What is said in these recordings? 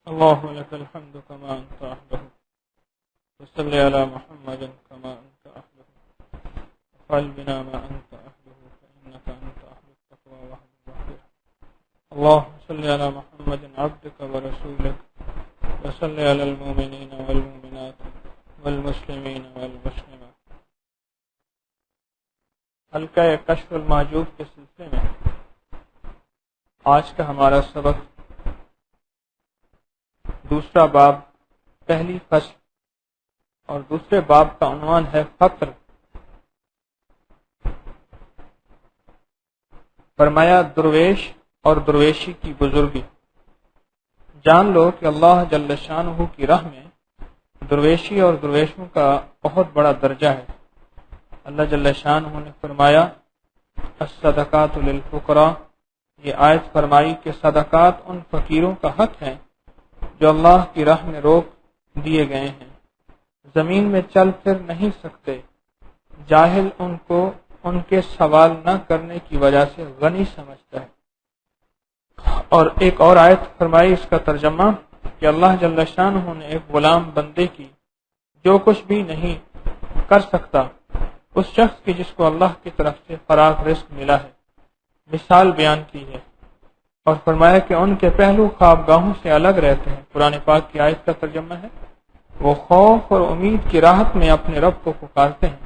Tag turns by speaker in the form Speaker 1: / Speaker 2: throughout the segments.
Speaker 1: اللهم لك الحمد كما أنت أحده وصل على محمد كما أنت أحده وفعل بنا ما أنت أحده فإنك أنت أحد التقوى وحده. اللهم صل على محمد عبدك ورسولك وصل على المؤمنين والمؤمنات والمسلمين والمسلمات. حلقہ کشف المحجوب کے سلسلے میں آج کا ہمارا سبق دوسرا باب پہلی فصل اور دوسرے باب کا عنوان ہے فقر. فرمایا درویش اور درویشی کی بزرگی. جان لو کہ اللہ جل شانہ کی راہ میں درویشی اور درویشوں کا بہت بڑا درجہ ہے. اللہ جل شانہ نے فرمایا الصدقات للفقراء. یہ آیت فرمائی کہ صدقات ان فقیروں کا حق ہے جو اللہ کی راہ میں روک دیے گئے ہیں، زمین میں چل پھر نہیں سکتے. جاہل ان کو ان کے سوال نہ کرنے کی وجہ سے غنی سمجھتا ہے. اور ایک اور آیت فرمائی اس کا ترجمہ کہ اللہ جل شانہ نے ایک غلام بندے کی جو کچھ بھی نہیں کر سکتا اس شخص کی جس کو اللہ کی طرف سے فراغ رزق ملا ہے مثال بیان کی ہے، اور فرمایا کہ ان کے پہلو خوابگاہوں سے الگ رہتے ہیں. قرآن پاک کی آیت کا ترجمہ ہے وہ خوف اور امید کی راحت میں اپنے رب کو پکارتے ہیں.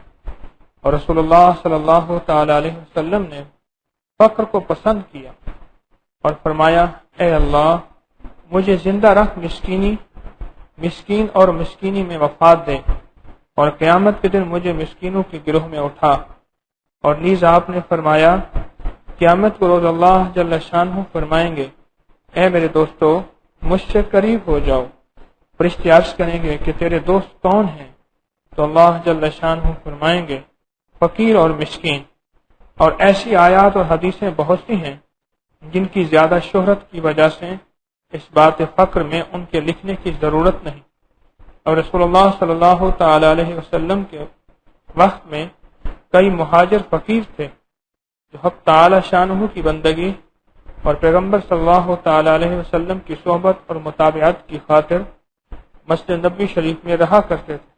Speaker 1: اور رسول اللہ صلی اللہ تعالی علیہ وسلم نے فقر کو پسند کیا اور فرمایا اے اللہ مجھے زندہ رکھ مسکین اور مسکینی میں وفات دے، اور قیامت کے دن مجھے مسکینوں کے گروہ میں اٹھا. اور نیز آپ نے فرمایا قیامت کو روز اللہ جل شانہ فرمائیں گے اے میرے دوستو مجھ سے قریب ہو جاؤ. فرشتے عرض کریں گے کہ تیرے دوست کون ہیں؟ تو اللہ جل شانہ فرمائیں گے فقیر اور مسکین. اور ایسی آیات اور حدیثیں بہت سی ہیں جن کی زیادہ شہرت کی وجہ سے اس بات فقر میں ان کے لکھنے کی ضرورت نہیں. اور رسول اللہ صلی اللہ تعالی علیہ وسلم کے وقت میں کئی مہاجر فقیر تھے جو حق تعالی شانہ کی بندگی اور پیغمبر صلی اللہ تعالی علیہ وسلم کی صحبت اور متابعت کی خاطر مسجد نبوی شریف میں رہا کرتے تھے،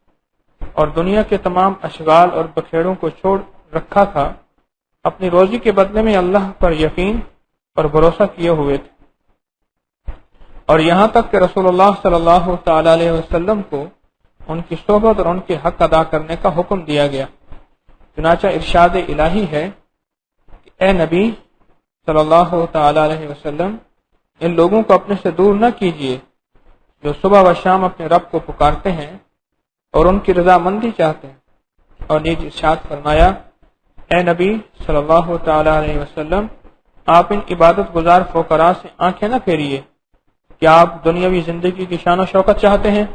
Speaker 1: اور دنیا کے تمام اشغال اور بکھیڑوں کو چھوڑ رکھا تھا. اپنی روزی کے بدلے میں اللہ پر یقین اور بھروسہ کیے ہوئے تھے. اور یہاں تک کہ رسول اللہ صلی اللہ تعالی علیہ وسلم کو ان کی صحبت اور ان کے حق ادا کرنے کا حکم دیا گیا. چنانچہ ارشاد الہی ہے کہ اے نبی صلی اللہ تعالی علیہ وسلم ان لوگوں کو اپنے سے دور نہ کیجیے جو صبح و شام اپنے رب کو پکارتے ہیں اور ان کی رضامندی چاہتے ہیں. اور نیز ارشاد فرمایا اے نبی صلی اللہ تعالی علیہ وسلم آپ ان عبادت گزار فقراء سے آنکھیں نہ پھیریے. کیا آپ دنیاوی زندگی کی شان و شوکت چاہتے ہیں؟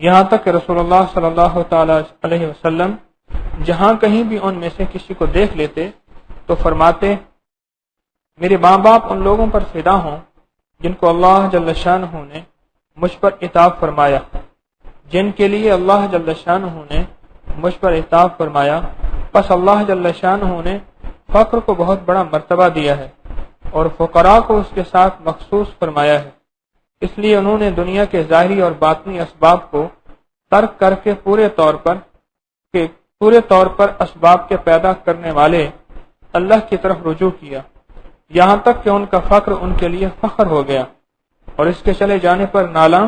Speaker 1: یہاں تک کہ رسول اللہ صلی اللہ تعالی علیہ وسلم جہاں کہیں بھی ان میں سے کسی کو دیکھ لیتے تو فرماتے میرے ماں باپ ان لوگوں پر فدا ہوں جن کو اللہ جل شانہ نے مجھ پر عطا فرمایا، جن کے لیے اللہ جل شانہ نے مجھ پر عطا فرمایا. پس اللہ جل شانہ نے فقر کو بہت بڑا مرتبہ دیا ہے اور فقراء کو اس کے ساتھ مخصوص فرمایا ہے. اس لیے انہوں نے دنیا کے ظاہری اور باطنی اسباب کو ترک کر کے پورے طور پر اسباب کے پیدا کرنے والے اللہ کی طرف رجوع کیا، یہاں تک کہ ان کا فقر ان کے لیے فخر ہو گیا، اور اس کے چلے جانے پر نالاں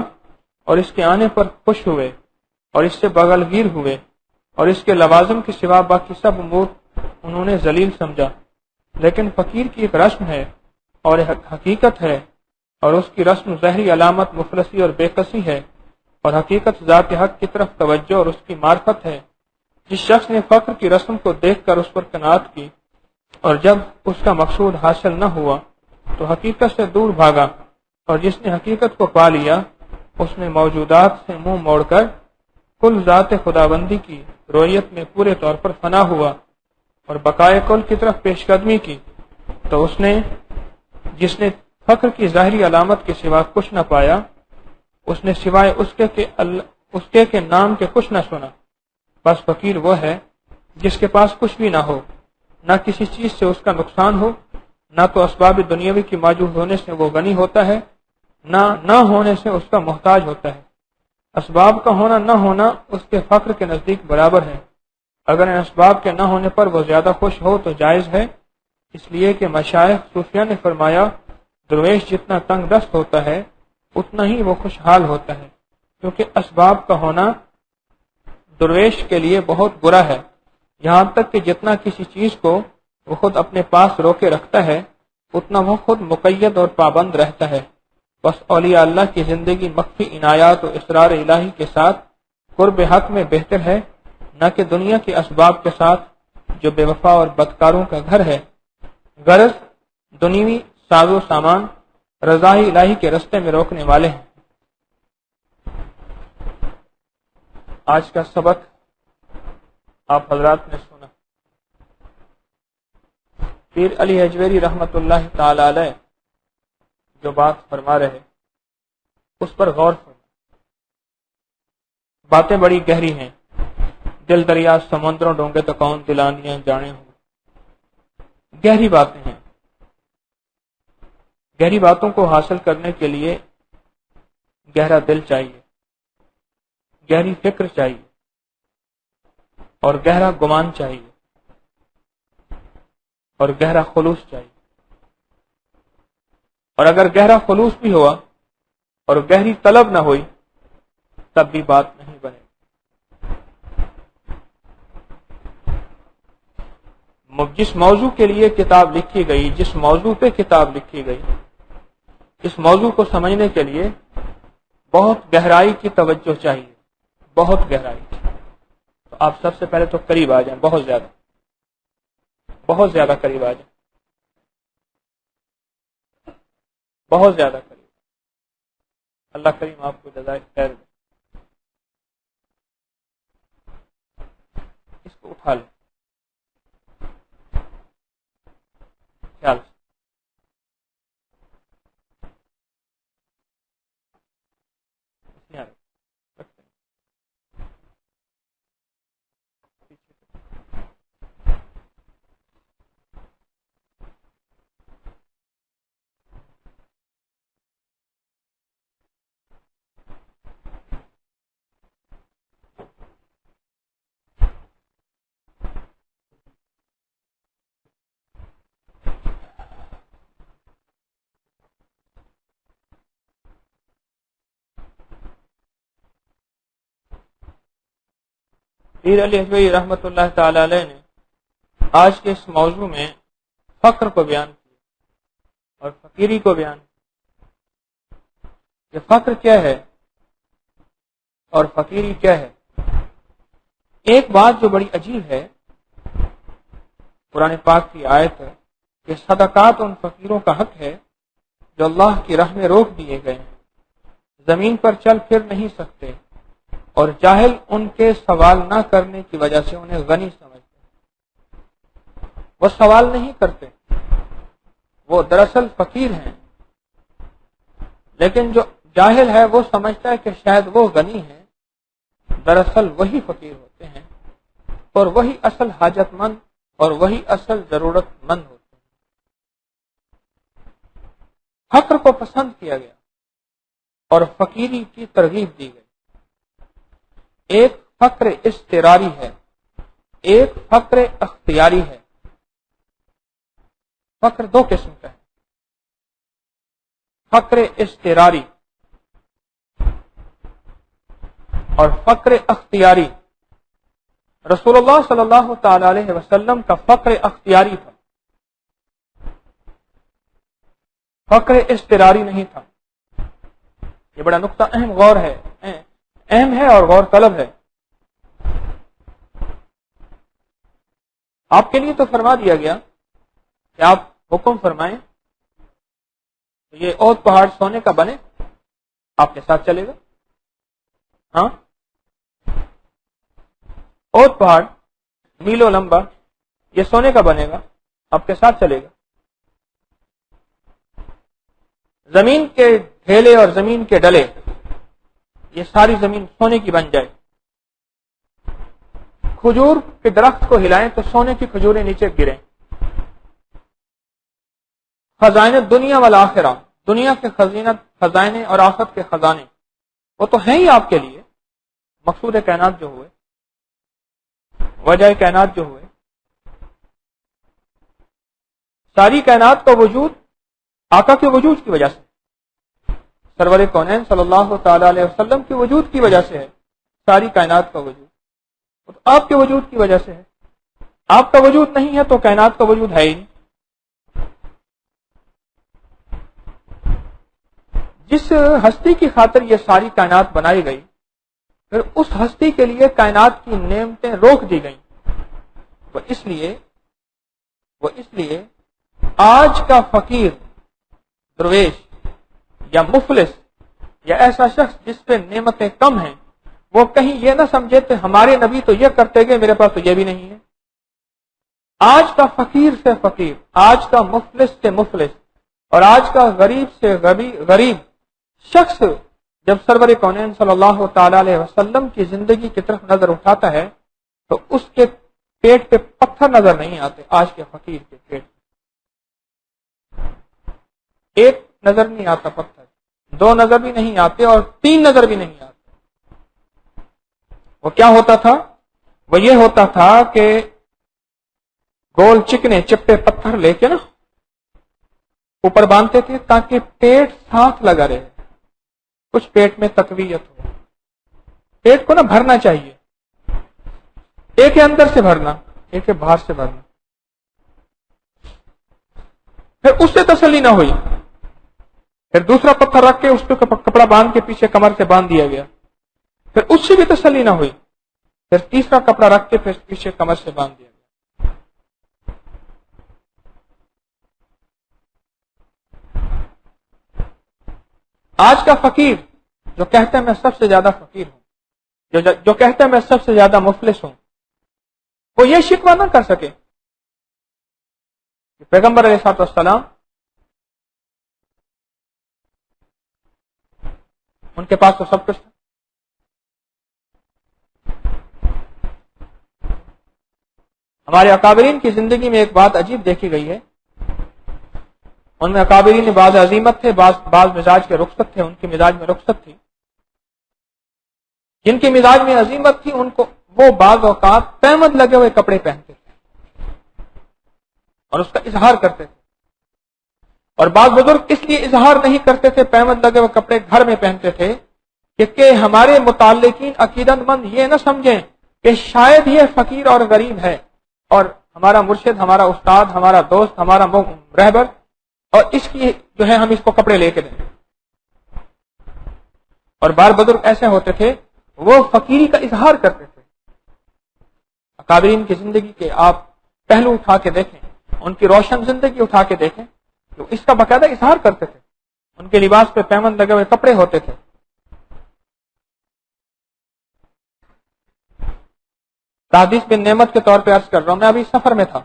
Speaker 1: اور اس کے آنے پر خوش ہوئے اور اس سے بغل گیر ہوئے، اور اس کے لوازم کے سوا باقی سب امور انہوں نے ذلیل سمجھا. لیکن فقیر کی ایک رسم ہے اور ایک حقیقت ہے، اور اس کی رسم ظاہری علامت مفلسی اور بے کسی ہے، اور حقیقت ذات حق کی طرف توجہ اور اس کی معرفت ہے. جس شخص نے فقر کی رسم کو دیکھ کر اس پر قناعت کی اور جب اس کا مقصود حاصل نہ ہوا تو حقیقت سے دور بھاگا، اور جس نے حقیقت کو پا لیا اس نے موجودات سے منہ موڑ کر کل ذات خداوندی کی رویت میں پورے طور پر فنا ہوا اور بقائے کل کی طرف پیش قدمی کی. تو جس نے فقر کی ظاہری علامت کے سوا کچھ نہ پایا اس نے سوائے اس کے نام کے کچھ نہ سنا. بس فقیر وہ ہے جس کے پاس کچھ بھی نہ ہو، نہ کسی چیز سے اس کا نقصان ہو، نہ تو اسباب دنیاوی کی موجود ہونے سے وہ غنی ہوتا ہے نہ ہونے سے اس کا محتاج ہوتا ہے۔ اسباب کا ہونا نہ ہونا اس کے فقر کے نزدیک برابر ہے۔ اگر ان اسباب کے نہ ہونے پر وہ زیادہ خوش ہو تو جائز ہے، اس لیے کہ مشائخ صوفیہ نے فرمایا درویش جتنا تنگ دست ہوتا ہے اتنا ہی وہ خوشحال ہوتا ہے، کیونکہ اسباب کا ہونا درویش کے لیے بہت برا ہے، یہاں تک کہ جتنا کسی چیز کو وہ خود اپنے پاس روکے رکھتا ہے اتنا وہ خود مقید اور پابند رہتا ہے۔ بس اولیاء اللہ کی زندگی مخفی عنایات و اسرار الہی کے ساتھ قرب حق میں بہتر ہے، نہ کہ دنیا کے اسباب کے ساتھ جو بے وفا اور بدکاروں کا گھر ہے۔ غرض دنیوی ساز و سامان رضا الہی کے رستے میں روکنے والے ہیں۔ آج کا سبق آپ حضرات نے سنا۔ پیر علی حجویری رحمت اللہ تعالی علیہ جو بات فرما رہے اس پر غور فرما۔ باتیں بڑی گہری ہیں، دل دریا سمندروں ڈونگے تو کون دلانیاں جانے ہوں، گہری باتیں ہیں۔ گہری باتوں کو حاصل کرنے کے لیے گہرا دل چاہیے، گہری فکر چاہیے اور گہرا گمان چاہیے اور گہرا خلوص چاہیے۔ اور اگر گہرا خلوص بھی ہوا اور گہری طلب نہ ہوئی تب بھی بات نہیں بنے۔ جس موضوع کے لیے کتاب لکھی گئی، جس موضوع پہ کتاب لکھی گئی، اس موضوع کو سمجھنے کے لیے بہت گہرائی کی توجہ چاہیے، بہت گہرائی۔ تو آپ سب سے پہلے تو قریب آ جائیں، بہت زیادہ قریب آ جائیں، بہت زیادہ قریب۔ اللہ کریم آپ کو جزائے خیر دے۔ اس کو اٹھا لیں خیال سے۔ پیر علی حجویری رحمت اللہ تعالی علیہ نے آج کے اس موضوع میں فقر کو بیان کیا اور فقیری کو بیان کیا کہ فقر کیا ہے اور فقیری کیا ہے۔ ایک بات جو بڑی عجیب ہے، قرآن پاک کی آیت ہے کہ صدقات ان فقیروں کا حق ہے جو اللہ کی راہ میں روک دیے گئے ہیں، زمین پر چل پھر نہیں سکتے، اور جاہل ان کے سوال نہ کرنے کی وجہ سے انہیں غنی سمجھتے۔ وہ سوال نہیں کرتے، وہ دراصل فقیر ہیں، لیکن جو جاہل ہے وہ سمجھتا ہے کہ شاید وہ غنی ہیں، دراصل وہی فقیر ہوتے ہیں اور وہی اصل حاجت مند اور وہی اصل ضرورت مند ہوتے ہیں۔ فقر کو پسند کیا گیا اور فقیری کی ترغیب دی گئی۔ ایک فقر اضطراری ہے، ایک فقر اختیاری ہے۔ فقر دو قسم کا ہے، فقر اضطراری اور فقر اختیاری۔ رسول اللہ صلی اللہ تعالی علیہ وسلم کا فقر اختیاری تھا، فقر اضطراری نہیں تھا۔ یہ بڑا نقطہ اہم ہے اور غور طلب ہے۔ آپ کے لیے تو فرما دیا گیا کہ آپ حکم فرمائیں تو یہ اوت پہاڑ سونے کا بنے، آپ کے ساتھ چلے گا۔ ہاں، اوت پہاڑ میلوں لمبا یہ سونے کا بنے گا، آپ کے ساتھ چلے گا۔ زمین کے ڈھیلے اور زمین کے ڈلے، یہ ساری زمین سونے کی بن جائے۔ کھجور کے درخت کو ہلائیں تو سونے کی کھجوریں نیچے گریں۔ خزائن دنیا والآخرہ، دنیا کے خزانے اور آفت کے خزانے وہ تو ہیں ہی آپ کے لیے، مقصود کائنات جو ہوئے، وجہ کائنات جو ہوئے، ساری کائنات کا وجود آقا کے وجود کی وجہ سے، سرور کونین صلی اللہ تعالی علیہ وسلم کے وجود کی وجہ سے ہے ساری کائنات کا وجود، تو آپ کے وجود کی وجہ سے ہے۔ آپ کا وجود نہیں ہے تو کائنات کا وجود ہے ہی نہیں۔ جس ہستی کی خاطر یہ ساری کائنات بنائی گئی، پھر اس ہستی کے لیے کائنات کی نعمتیں روک دی گئیں، وہ اس لیے آج کا فقیر، درویش یا مفلس یا ایسا شخص جس پہ نعمتیں کم ہیں، وہ کہیں یہ نہ سمجھے کہ ہمارے نبی تو یہ کرتے گئے، میرے پاس تو یہ بھی نہیں ہے۔ آج کا فقیر سے فقیر، آج کا مفلس سے مفلس اور آج کا غریب سے غریب شخص جب سرور کونین صلی اللہ تعالی علیہ وسلم کی زندگی کی طرف نظر اٹھاتا ہے تو اس کے پیٹ پہ پتھر نظر نہیں آتے۔ آج کے فقیر کے پیٹ ایک نظر نہیں آتا پتھر، دو نظر بھی نہیں آتے اور تین نظر بھی نہیں آتے۔ وہ کیا ہوتا تھا؟ وہ یہ ہوتا تھا کہ گول چکنے چپٹے پتھر لے کے نا اوپر باندھتے تھے تاکہ پیٹ ساتھ لگا رہے، کچھ پیٹ میں تقویت ہو۔ پیٹ کو نا بھرنا چاہیے، ایک ہے اندر سے بھرنا، ایک ہے باہر سے بھرنا۔ پھر اس سے تسلی نہ ہوئی، پھر دوسرا پتھر رکھ کے اس پہ کپڑا باندھ کے پیچھے کمر سے باندھ دیا گیا، پھر اس سے بھی تسلی نہ ہوئی، پھر تیسرا کپڑا رکھ کے پھر پیچھے کمر سے باندھ دیا گیا۔ آج کا فقیر جو کہتا ہے میں سب سے زیادہ فقیر ہوں، جو کہتا ہے میں سب سے زیادہ مفلس ہوں، وہ یہ شکوہ نہ کر سکے کہ پیغمبر علیہ الصلوۃ والسلام ان کے پاس تو سب کچھ تھا۔ ہمارے اکابرین کی زندگی میں ایک بات عجیب دیکھی گئی ہے، ان میں اکابرین میں بعض عظیمت تھے، بعض مزاج کے رخصت تھے، ان کی مزاج میں رخصت تھی۔ جن کی مزاج میں عظیمت تھی ان کو وہ بعض اوقات پیمد لگے ہوئے کپڑے پہنتے تھے اور اس کا اظہار کرتے تھے، اور بعض بزرگ اس لیے اظہار نہیں کرتے تھے، پیمد لگے ہوئے کپڑے گھر میں پہنتے تھے کہ ہمارے متعلقین عقیدت مند یہ نہ سمجھیں کہ شاید یہ فقیر اور غریب ہے اور ہمارا مرشد، ہمارا استاد، ہمارا دوست، ہمارا رہبر، اور اس کی جو ہے ہم اس کو کپڑے لے کے دیں۔ اور بعض بزرگ ایسے ہوتے تھے وہ فقیری کا اظہار کرتے تھے۔ اکابرین کی زندگی کے آپ پہلو اٹھا کے دیکھیں، ان کی روشن زندگی اٹھا کے دیکھیں تو اس کا باقاعدہ اظہار کرتے تھے۔ ان کے لباس پہ پیمند لگے ہوئے کپڑے ہوتے تھے۔ تحدیث بن نعمت کے طور پہ عرض کر رہا ہوں، میں ابھی سفر میں تھا،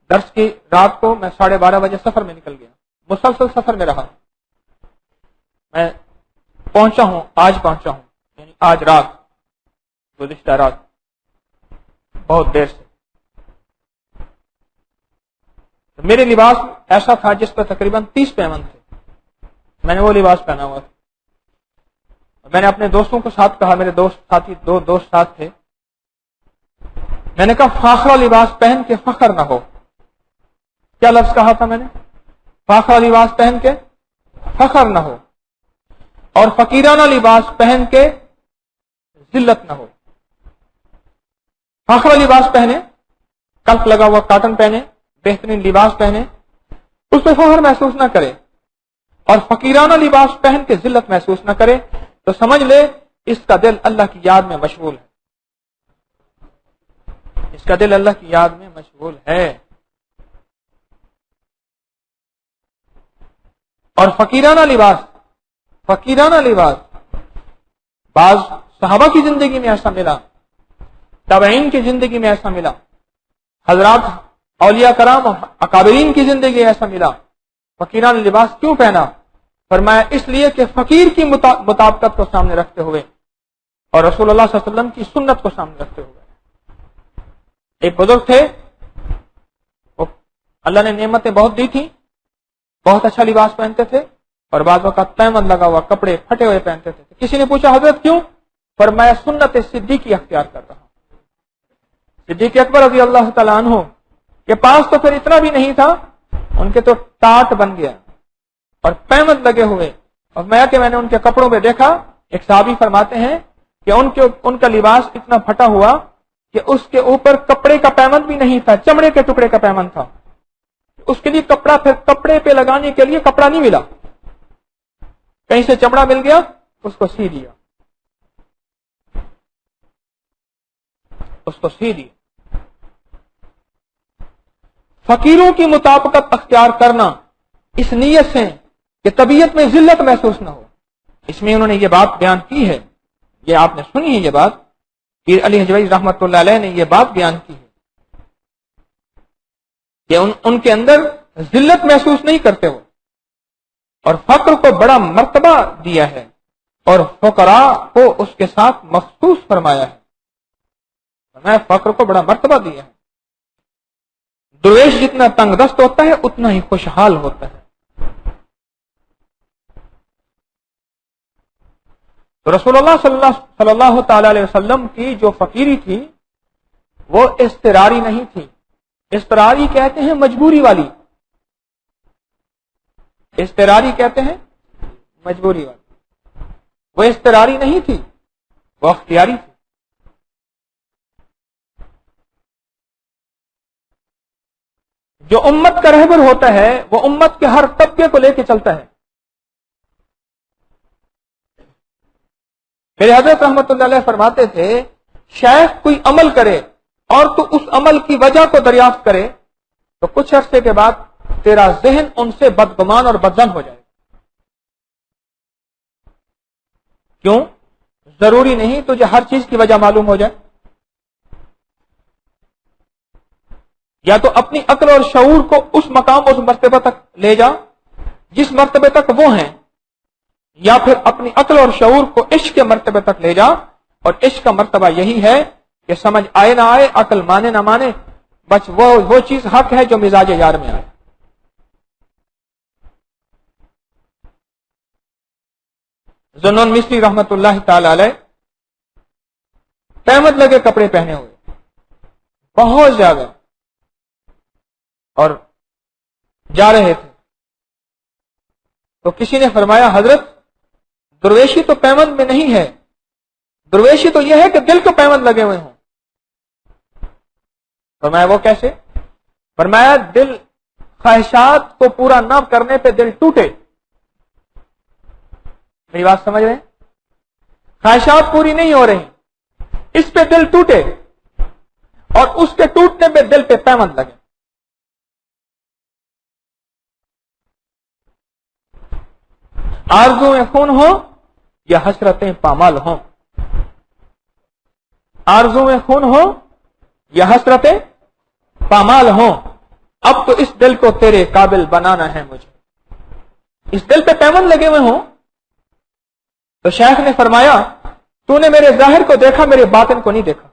Speaker 1: درس کی رات کو میں 12:30 بجے سفر میں نکل گیا، مسلسل سفر میں رہا، میں پہنچا ہوں، آج پہنچا ہوں، یعنی آج رات، گزشتہ رات، بہت دیر سے۔ میرے لباس ایسا تھا جس پر تقریباً 30 پیمند تھے، میں نے وہ لباس پہنا ہوا تھا۔ میں نے اپنے دوستوں کو ساتھ کہا، میرے دو دوست ساتھ تھے، میں نے کہا فاخرہ لباس پہن کے فخر نہ ہو۔ کیا لفظ کہا تھا میں نے؟ فاخرہ لباس پہن کے فخر نہ ہو، اور فقیرانہ لباس پہن کے ذلت نہ ہو۔ فاخرہ لباس پہنے، کلف لگا ہوا کاٹن پہنے، بہترین لباس پہنے، اس پہ فخر محسوس نہ کرے، اور فقیرانہ لباس پہن کے ذلت محسوس نہ کرے، تو سمجھ لے اس کا دل اللہ کی یاد میں مشغول ہے، اس کا دل اللہ کی یاد میں مشغول ہے۔ اور فقیرانہ لباس بعض صحابہ کی زندگی میں ایسا ملا، تابعین کی زندگی میں ایسا ملا، حضرات اولیاء کرام اکابرین کی زندگی ایسا ملا۔ فقیرانہ لباس کیوں پہنا؟ فرمایا اس لیے کہ فقیر کی مطابقت کو سامنے رکھتے ہوئے اور رسول اللہ صلی اللہ علیہ وسلم کی سنت کو سامنے رکھتے ہوئے۔ ایک بزرگ تھے، وہ اللہ نے نعمتیں بہت دی تھی، بہت اچھا لباس پہنتے تھے، اور بعض اوقات پیمند لگا ہوا کپڑے پھٹے ہوئے پہنتے تھے. کسی نے پوچھا حضرت کیوں؟ فرمایا سنت صدیقی اختیار کر رہا ہوں. صدیق اکبر رضی اللہ تعالیٰ عنہ کے پاس تو پھر اتنا بھی نہیں تھا, ان کے تو ٹاٹ بن گیا اور پیمند لگے ہوئے. اور میں نے ان کے کپڑوں پہ دیکھا, ایک صحابی فرماتے ہیں کہ ان کا لباس اتنا پھٹا ہوا کہ اس کے اوپر کپڑے کا پیمند بھی نہیں تھا, چمڑے کے ٹکڑے کا پیمند تھا. اس کے لیے کپڑا, پھر کپڑے پہ لگانے کے لیے کپڑا نہیں ملا, کہیں سے چمڑا مل گیا اس کو سی دیا, فقیروں کی مطابقت اختیار کرنا اس نیت سے کہ طبیعت میں ذلت محسوس نہ ہو. اس میں انہوں نے یہ بات بیان کی ہے, یہ آپ نے سنی ہے, یہ بات پیر علی حجویری رحمۃ اللہ علیہ نے یہ بات بیان کی ہے کہ ان کے اندر ذلت محسوس نہیں کرتے ہو, اور فقر کو بڑا مرتبہ دیا ہے اور فقراء کو اس کے ساتھ مخصوص فرمایا ہے. میں فقر کو بڑا مرتبہ دیا ہے. درویش جتنا تنگ دست ہوتا ہے اتنا ہی خوشحال ہوتا ہے. تو رسول اللہ صلی اللہ تعالی علیہ وسلم کی جو فقیری تھی وہ اضطراری نہیں تھی. اضطراری کہتے ہیں مجبوری والی, اضطراری کہتے ہیں مجبوری والی. وہ اضطراری نہیں تھی, وہ اختیاری تھی. جو امت کا رہبر ہوتا ہے وہ امت کے ہر طبقے کو لے کے چلتا ہے. میرے حضرت رحمت اللہ علیہ فرماتے تھے شیخ کوئی عمل کرے اور تو اس عمل کی وجہ کو دریافت کرے تو کچھ عرصے کے بعد تیرا ذہن ان سے بدگمان اور بدظن ہو جائے. کیوں؟ ضروری نہیں تجھے ہر چیز کی وجہ معلوم ہو جائے. یا تو اپنی عقل اور شعور کو اس مقام اس مرتبہ تک لے جا جس مرتبے تک وہ ہیں, یا پھر اپنی عقل اور شعور کو عشق کے مرتبے تک لے جا, اور عشق کا مرتبہ یہی ہے کہ سمجھ آئے نہ آئے, عقل مانے نہ مانے, بس وہ چیز حق ہے جو مزاج یار میں آئے. ذوالنون مصری رحمت اللہ تعالی علیہ پیمند لگے کپڑے پہنے ہوئے بہت زیادہ, اور جا رہے تھے تو کسی نے فرمایا حضرت درویشی تو پیمند میں نہیں ہے, درویشی تو یہ ہے کہ دل کو پیمند لگے ہوئے ہوں. فرمایا وہ کیسے؟ فرمایا دل خواہشات کو پورا نہ کرنے پہ دل ٹوٹے. میری بات سمجھ رہے ہیں؟ خواہشات پوری نہیں ہو رہی, اس پہ دل ٹوٹے, اور اس کے ٹوٹنے پہ دل پہ پیمند لگے. آرزویں خون ہو یا حسرتیں پامال ہوں, آرزویں خون ہو یا حسرتیں پامال ہوں, اب تو اس دل کو تیرے قابل بنانا ہے مجھے. اس دل پہ پیمند لگے ہوئے ہوں. تو شیخ نے فرمایا تو نے میرے ظاہر کو دیکھا, میرے باطن کو نہیں دیکھا.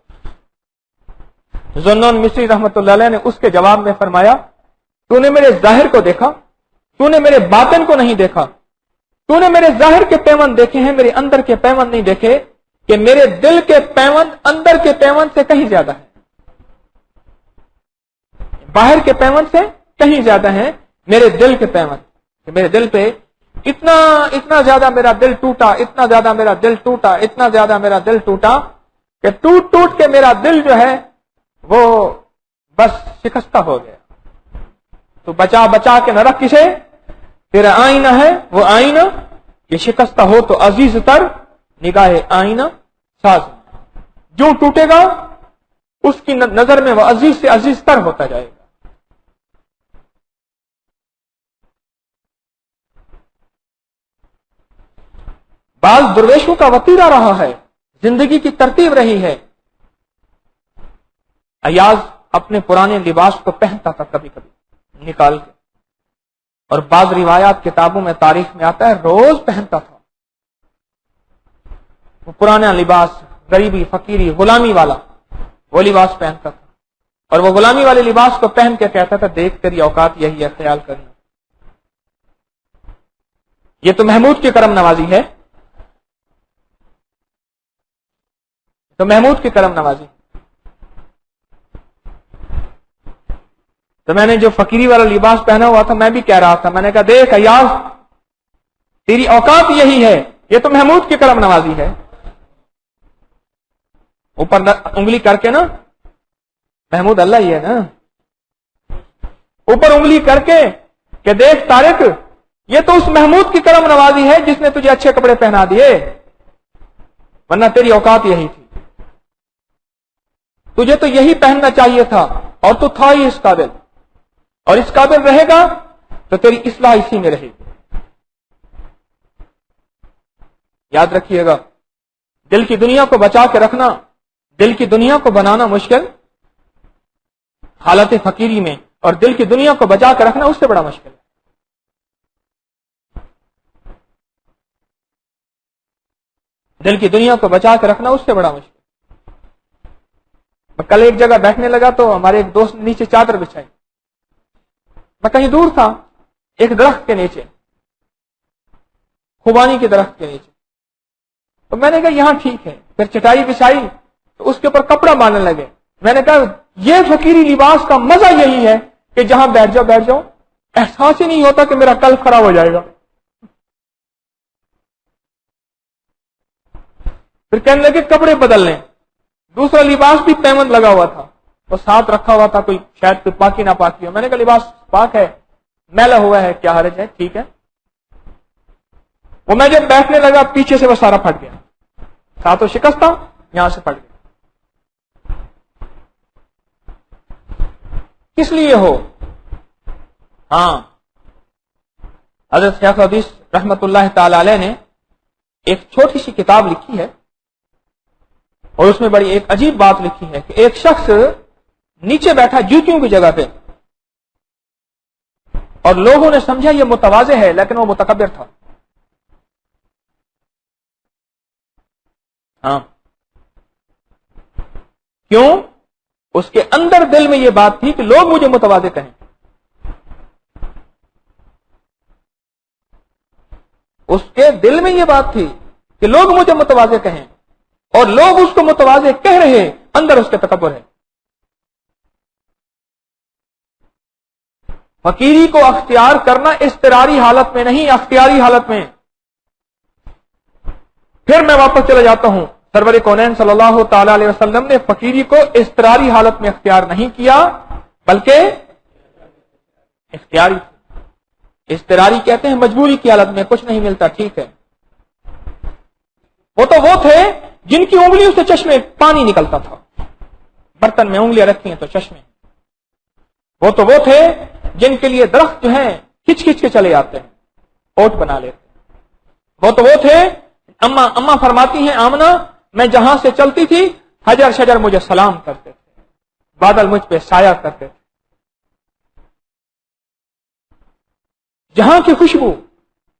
Speaker 1: ذوالنون مصری رحمت اللہ علیہ نے اس کے جواب میں فرمایا تو نے میرے ظاہر کو دیکھا, تو نے میرے باطن کو نہیں دیکھا. تو نے میرے ظاہر کے پیمند دیکھے ہیں, میرے اندر کے پیمند نہیں دیکھے, کہ میرے دل کے پیمند اندر کے پیمند سے کہیں زیادہ ہے, باہر کے پیمند سے کہیں زیادہ ہیں میرے دل کے پیمند. میرے دل پہ اتنا زیادہ میرا دل ٹوٹا, اتنا زیادہ میرا دل ٹوٹا, اتنا زیادہ میرا دل ٹوٹا کہ ٹوٹ کے میرا دل جو ہے وہ بس شکستہ ہو گیا. تو بچا کے نہ رکھ کسے, تیرا آئینہ ہے وہ آئینہ کہ شکستہ ہو تو عزیز تر نگاہ آئینہ ساز. جو ٹوٹے گا اس کی نظر میں وہ عزیز سے عزیز تر ہوتا جائے گا. بعض درویشوں کا وتیرہ رہا ہے, زندگی کی ترتیب رہی ہے. ایاز اپنے پرانے لباس کو پہنتا تھا کبھی کبھی نکال کے, اور بعض روایات کتابوں میں تاریخ میں آتا ہے روز پہنتا تھا. وہ پرانا لباس, غریبی, فقیری, غلامی والا وہ لباس پہنتا تھا, اور وہ غلامی والے لباس کو پہن کے کہتا تھا دیکھ تیری اوقات یہی ہے, خیال کرنا. یہ تو محمود کی کرم نوازی ہے، تو محمود کی کرم نوازی۔ تو میں نے جو فقیری والا لباس پہنا ہوا تھا میں بھی کہہ رہا تھا، میں نے کہا دیکھ ایاز تیری اوقات یہی ہے، یہ تو محمود کی کرم نوازی ہے۔ اوپر انگلی کر کے نا، محمود اللہ ہی ہے نا، اوپر انگلی کر کے کہ دیکھ طارق یہ تو اس محمود کی کرم نوازی ہے جس نے تجھے اچھے کپڑے پہنا دیے، ورنہ تیری اوقات یہی تھی، تجھے تو یہی پہننا چاہیے تھا اور تو تھا ہی اس قابل، اور اس قابل رہے گا تو تیری اصلاح اسی میں رہے گی۔ یاد رکھیے گا، دل کی دنیا کو بچا کے رکھنا، دل کی دنیا کو بنانا مشکل حالت فقیری میں، اور دل کی دنیا کو بچا کے رکھنا اس سے بڑا مشکل ہے۔ دل کی دنیا کو بچا کے رکھنا اس سے بڑا مشکل۔ میں کل ایک جگہ بیٹھنے لگا تو ہمارے ایک دوست نے نیچے چادر بچھائی، میں کہیں دور تھا ایک درخت کے نیچے، خوبانی کے درخت کے نیچے، تو میں نے کہا یہاں ٹھیک ہے، پھر چٹائی بچھائی تو اس کے اوپر کپڑا باندھنے لگے۔ میں نے کہا یہ فقیری لباس کا مزہ یہی ہے کہ جہاں بیٹھ جاؤ احساس ہی نہیں ہوتا کہ میرا قلب خراب ہو جائے گا۔ پھر کہنے لگے کپڑے بدل لیں، دوسرا لباس بھی پیمند لگا ہوا تھا، وہ ساتھ رکھا ہوا تھا، کوئی شاید کوئی پاکی نہ پاکی ہو۔ میں نے کہا لباس پاک ہے، میلا ہوا ہے، کیا حرج ہے، ٹھیک ہے۔ وہ میں جب بیٹھنے لگا پیچھے سے وہ سارا پھٹ گیا، ساتھوں شکست تھا، یہاں سے پھٹ گیا۔ کس لیے ہو؟ ہاں، حضرت شیخ حدیث رحمت اللہ تعالی علیہ نے ایک چھوٹی سی کتاب لکھی ہے، اور اس میں بڑی ایک عجیب بات لکھی ہے کہ ایک شخص نیچے بیٹھا جوتیوں کی جگہ پہ، اور لوگوں نے سمجھا یہ متواضع ہے لیکن وہ متکبر تھا۔ ہاں، کیوں؟ اس کے اندر دل میں یہ بات تھی کہ لوگ مجھے متواضع کہیں، اس کے دل میں یہ بات تھی کہ لوگ مجھے متواضع کہیں، اور لوگ اس کو متواضع کہہ رہے ہیں، اندر اس کے تکبر ہے۔ فقیری کو اختیار کرنا اضطراری حالت میں نہیں، اختیاری حالت میں۔ پھر میں واپس چلا جاتا ہوں، سرور کونین صلی اللہ تعالی علیہ وسلم نے فقیری کو اضطراری حالت میں اختیار نہیں کیا بلکہ اختیاری۔ اضطراری کہتے ہیں مجبوری کی حالت میں، کچھ نہیں ملتا، ٹھیک ہے۔ وہ تو وہ تھے جن کی انگلیوں سے چشمے پانی نکلتا تھا، برتن میں انگلیاں رکھی ہیں تو چشمے۔ وہ تو وہ تھے جن کے لیے درخت جو ہیں کھچ کھچ کے چلے آتے ہیں، اوٹ بنا لیتے ہیں۔ وہ تو وہ تھے، اما فرماتی ہیں آمنہ، میں جہاں سے چلتی تھی حجر شجر مجھے سلام کرتے تھے، بادل مجھ پہ سایہ کرتے تھے۔ جہاں کی خوشبو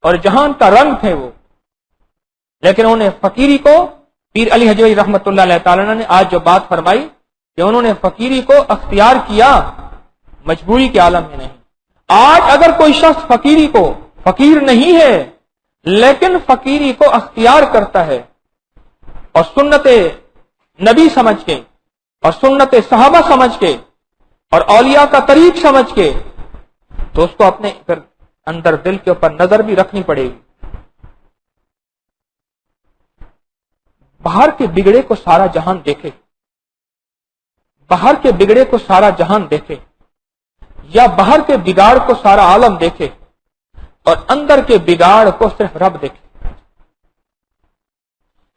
Speaker 1: اور جہاں کا رنگ تھے وہ، لیکن انہوں نے فقیری کو، پیر علی حجویری رحمت اللہ علیہ تعالیٰ نے آج جو بات فرمائی کہ انہوں نے فقیری کو اختیار کیا، مجبوری کے عالم میں نہیں۔ آج اگر کوئی شخص فقیری کو، فقیر نہیں ہے لیکن فقیری کو اختیار کرتا ہے اور سنت نبی سمجھ کے اور سنت صحابہ سمجھ کے اور اولیاء کا طریق سمجھ کے، تو اس کو اپنے پھر اندر دل کے اوپر نظر بھی رکھنی پڑے گی۔ باہر کے بگڑے کو سارا جہان دیکھے، باہر کے بگڑے کو سارا جہان دیکھے، یا باہر کے بگاڑ کو سارا عالم دیکھے اور اندر کے بگاڑ کو صرف رب دیکھے۔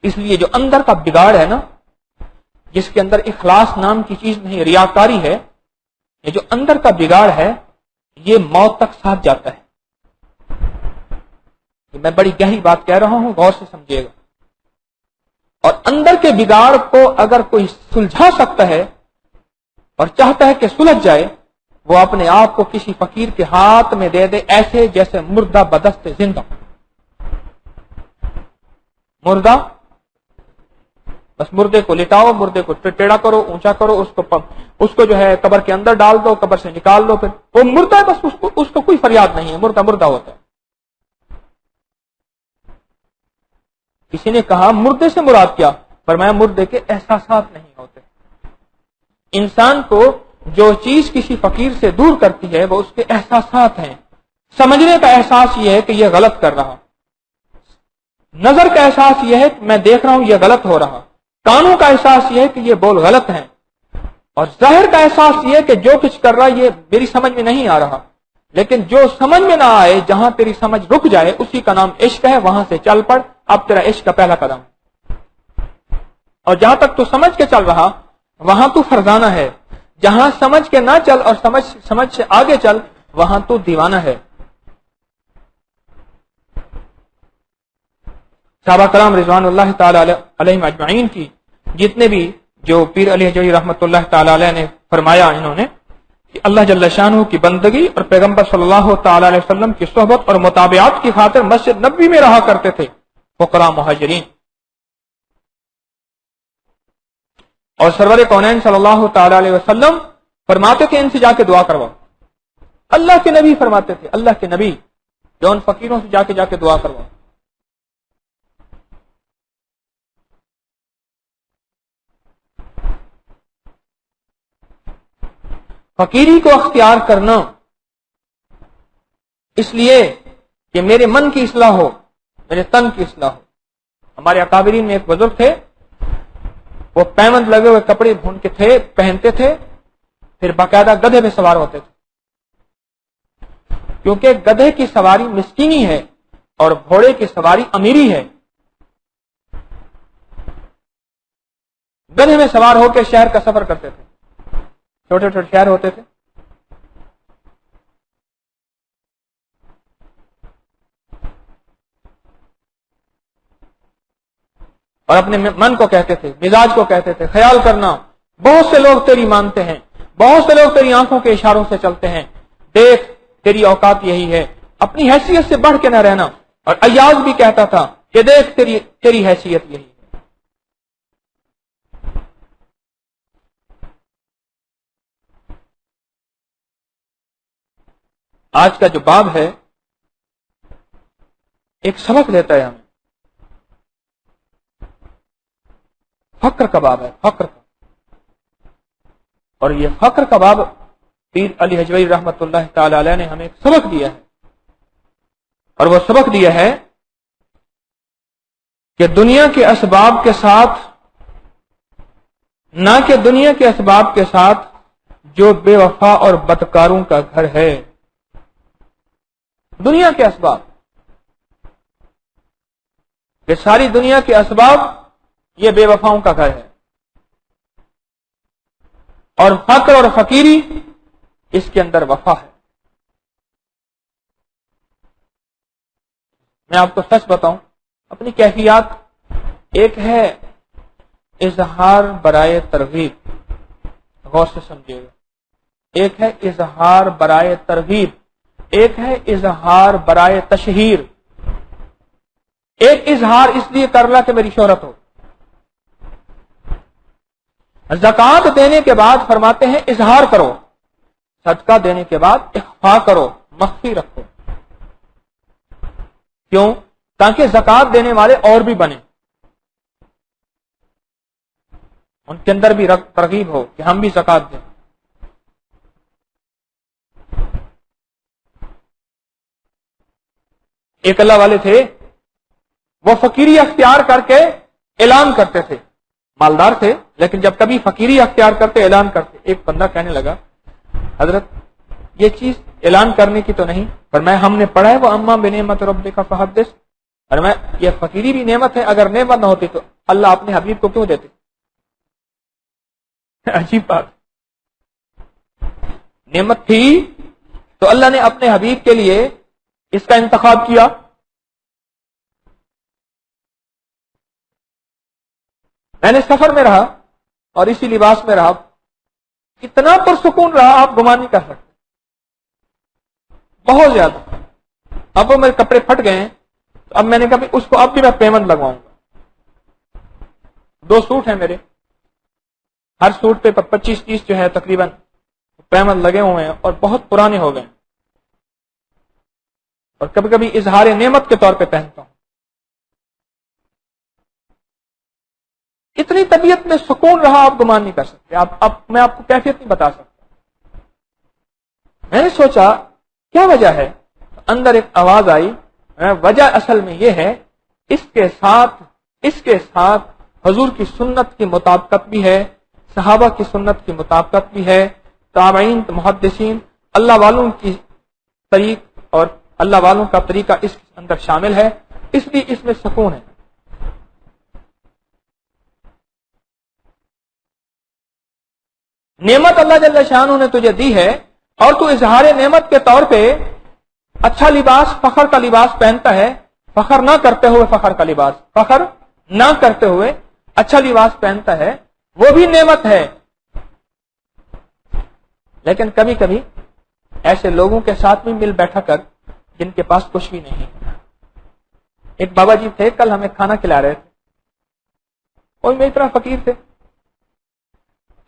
Speaker 1: اس لیے جو اندر کا بگاڑ ہے نا، جس کے اندر اخلاص نام کی چیز نہیں، ریاکاری ہے، یہ جو اندر کا بگاڑ ہے یہ موت تک ساتھ جاتا ہے۔ میں بڑی گہری بات کہہ رہا ہوں، غور سے سمجھیے گا۔ اور اندر کے بگاڑ کو اگر کوئی سلجھا سکتا ہے اور چاہتا ہے کہ سلجھ جائے، وہ اپنے آپ کو کسی فقیر کے ہاتھ میں دے دے، ایسے جیسے مردہ بدست زندہ۔ مردہ، بس مردے کو لٹاؤ، مردے کو ٹیڑھا کرو، اونچا کرو، اس کو جو ہے قبر کے اندر ڈال دو، قبر سے نکال دو، پھر وہ مردہ ہے، بس اس کو کوئی فریاد نہیں ہے، مردہ مردہ ہوتا ہے۔ کسی نے کہا مردے سے مراد کیا؟ فرمایا مردے کے احساسات نہیں ہوتے. انسان کو جو چیز کسی فقیر سے دور کرتی ہے وہ اس کے احساسات ہیں. سمجھنے کا احساس یہ ہے کہ یہ غلط کر رہا، نظر کا احساس یہ ہے کہ میں دیکھ رہا ہوں یہ غلط ہو رہا، کانوں کا احساس یہ ہے کہ یہ بول غلط ہیں، اور ظاہر کا احساس یہ ہے کہ جو کچھ کر رہا یہ میری سمجھ میں نہیں آ رہا. لیکن جو سمجھ میں نہ آئے، جہاں تیری سمجھ رک جائے، اسی کا نام عشق ہے. وہاں سے چل پڑ، اب تیرا عشق کا پہلا قدم. اور جہاں تک تو سمجھ کے چل رہا وہاں تو فرزانہ ہے، جہاں سمجھ کے نہ چل اور سمجھ سے آگے چل وہاں تو دیوانہ ہے. صحابہ کرام رضوان اللہ تعالی علیہم اجمعین کی جتنے بھی جو پیر علی حجویری رحمۃ اللہ تعالی علیہ نے فرمایا انہوں نے کہ اللہ جل شانہ کی بندگی اور پیغمبر صلی اللہ تعالی علیہ وسلم کی صحبت اور متابعات کی خاطر مسجد نبوی میں رہا کرتے تھے فقراء مہاجرین. اور سرور کونین صلی اللہ تعالی علیہ وسلم فرماتے تھے ان سے جا کے دعا کرواؤ. اللہ کے نبی فرماتے تھے، اللہ کے نبی جو ان فقیروں سے جا کے دعا کرواؤ. فقیری کو اختیار کرنا اس لیے کہ میرے من کی اصلاح ہو، میرے تن کی اصلاح ہو. ہمارے اکابرین میں ایک بزرگ تھے، وہ پیمند لگے ہوئے کپڑے ڈھونڈ کے تھے پہنتے تھے، پھر باقاعدہ گدھے پہ سوار ہوتے تھے، کیونکہ گدھے کی سواری مسکینی ہے اور گھوڑے کی سواری امیری ہے. گدھے میں سوار ہو کے شہر کا سفر کرتے تھے، چھوٹے چھوٹے شہر ہوتے تھے. اور اپنے من کو کہتے تھے، مزاج کو کہتے تھے، خیال کرنا بہت سے لوگ تیری مانتے ہیں، بہت سے لوگ تیری آنکھوں کے اشاروں سے چلتے ہیں، دیکھ تیری اوقات یہی ہے، اپنی حیثیت سے بڑھ کے نہ رہنا. اور ایاز بھی کہتا تھا کہ دیکھ تیری حیثیت یہی ہے. آج کا جو باب ہے ایک سبق دیتا ہے ہمیں. فقر کا باب ہے، فقر کا. اور یہ فقر کا باب پیر علی حجویری رحمۃ اللہ تعالی علیہ نے ہمیں ایک سبق دیا ہے. اور وہ سبق دیا ہے کہ دنیا کے اسباب کے ساتھ، نہ کہ دنیا کے اسباب کے ساتھ جو بے وفا اور بدکاروں کا گھر ہے. دنیا کے اسباب، یہ ساری دنیا کے اسباب یہ بے وفاؤں کا گھر ہے. اور فقر اور فقیری اس کے اندر وفا ہے. میں آپ کو سچ بتاؤں، اپنی کیفیات، ایک ہے اظہار برائے ترغیب، غور سے سمجھیے گا، ایک ہے اظہار برائے ترغیب، ایک ہے اظہار برائے تشہیر. ایک اظہار اس لیے کر رہا کہ میری شہرت ہو. زکوٰۃ دینے کے بعد فرماتے ہیں اظہار کرو، صدقہ دینے کے بعد اخفا کرو، مخفی رکھو. کیوں؟ تاکہ زکوٰۃ دینے والے اور بھی بنے، ان کے اندر بھی ترغیب ہو کہ ہم بھی زکوٰۃ دیں. ایک اللہ والے تھے، وہ فقیری اختیار کر کے اعلان کرتے تھے، مالدار تھے لیکن جب کبھی فقیری اختیار کرتے اعلان کرتے. ایک بندہ کہنے لگا حضرت یہ چیز اعلان کرنے کی تو نہیں، پر میں ہم نے پڑھا ہے وہ اما بنعمت ربک فحدث، اور میں یہ فقیری بھی نعمت ہے، اگر نعمت نہ ہوتی تو اللہ اپنے حبیب کو کیوں دیتے. عجیب بات، نعمت تھی تو اللہ نے اپنے حبیب کے لیے اس کا انتخاب کیا. میں نے سفر میں رہا اور اسی لباس میں رہا، اتنا پرسکون رہا آپ گمان نہیں کر سکتے، بہت زیادہ. اب وہ میرے کپڑے پھٹ گئے ہیں، اب میں نے کہا اس کو اب بھی میں پیمنٹ لگواؤں گا. 2 سوٹ ہیں میرے، ہر سوٹ پہ 25-30 جو ہے تقریباً پیمنٹ لگے ہوئے ہیں اور بہت پرانے ہو گئے ہیں، اور کبھی کبھی اظہار نعمت کے طور پہ پہنتا ہوں. اتنی طبیعت میں سکون رہا آپ گمان نہیں کر سکتے. میں آپ کو کیفیت نہیں بتا سکتا. میں نے سوچا کیا وجہ ہے؟ اندر ایک آواز آئی. وجہ اصل میں یہ ہے اس کے ساتھ حضور کی سنت کی مطابقت بھی ہے، صحابہ کی سنت کی مطابقت بھی ہے، تابعین محدثین اللہ والوں کی طریق اور اللہ والوں کا طریقہ اس کے اندر شامل ہے، اس لیے اس میں سکون ہے. نعمت اللہ جل شانہ نے تجھے دی ہے اور تو اظہار نعمت کے طور پہ اچھا لباس، فخر کا لباس پہنتا ہے، فخر نہ کرتے ہوئے اچھا لباس پہنتا ہے، وہ بھی نعمت ہے. لیکن کبھی کبھی ایسے لوگوں کے ساتھ بھی مل بیٹھا کر جن کے پاس کچھ بھی نہیں. ایک بابا جی تھے، کل ہمیں کھانا کھلا رہے تھے، اور میری طرح فقیر تھے.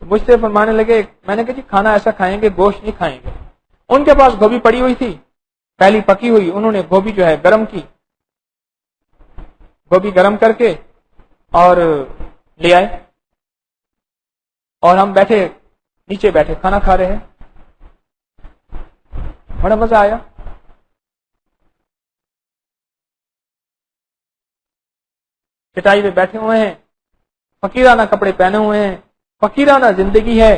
Speaker 1: مجھ سے فرمانے لگے، میں نے کہا جی کھانا ایسا کھائیں گے، گوشت نہیں کھائیں گے. ان کے پاس گوبھی پڑی ہوئی تھی، پہلی پکی ہوئی. انہوں نے گوبھی جو ہے گرم کی، گوبھی گرم کر کے اور لے آئے، اور ہم بیٹھے نیچے بیٹھے کھانا کھا رہے ہیں. بڑا مزہ آیا. چٹائی پہ بیٹھے ہوئے ہیں، فقیرانہ کپڑے پہنے ہوئے ہیں، فقیرانہ زندگی ہے،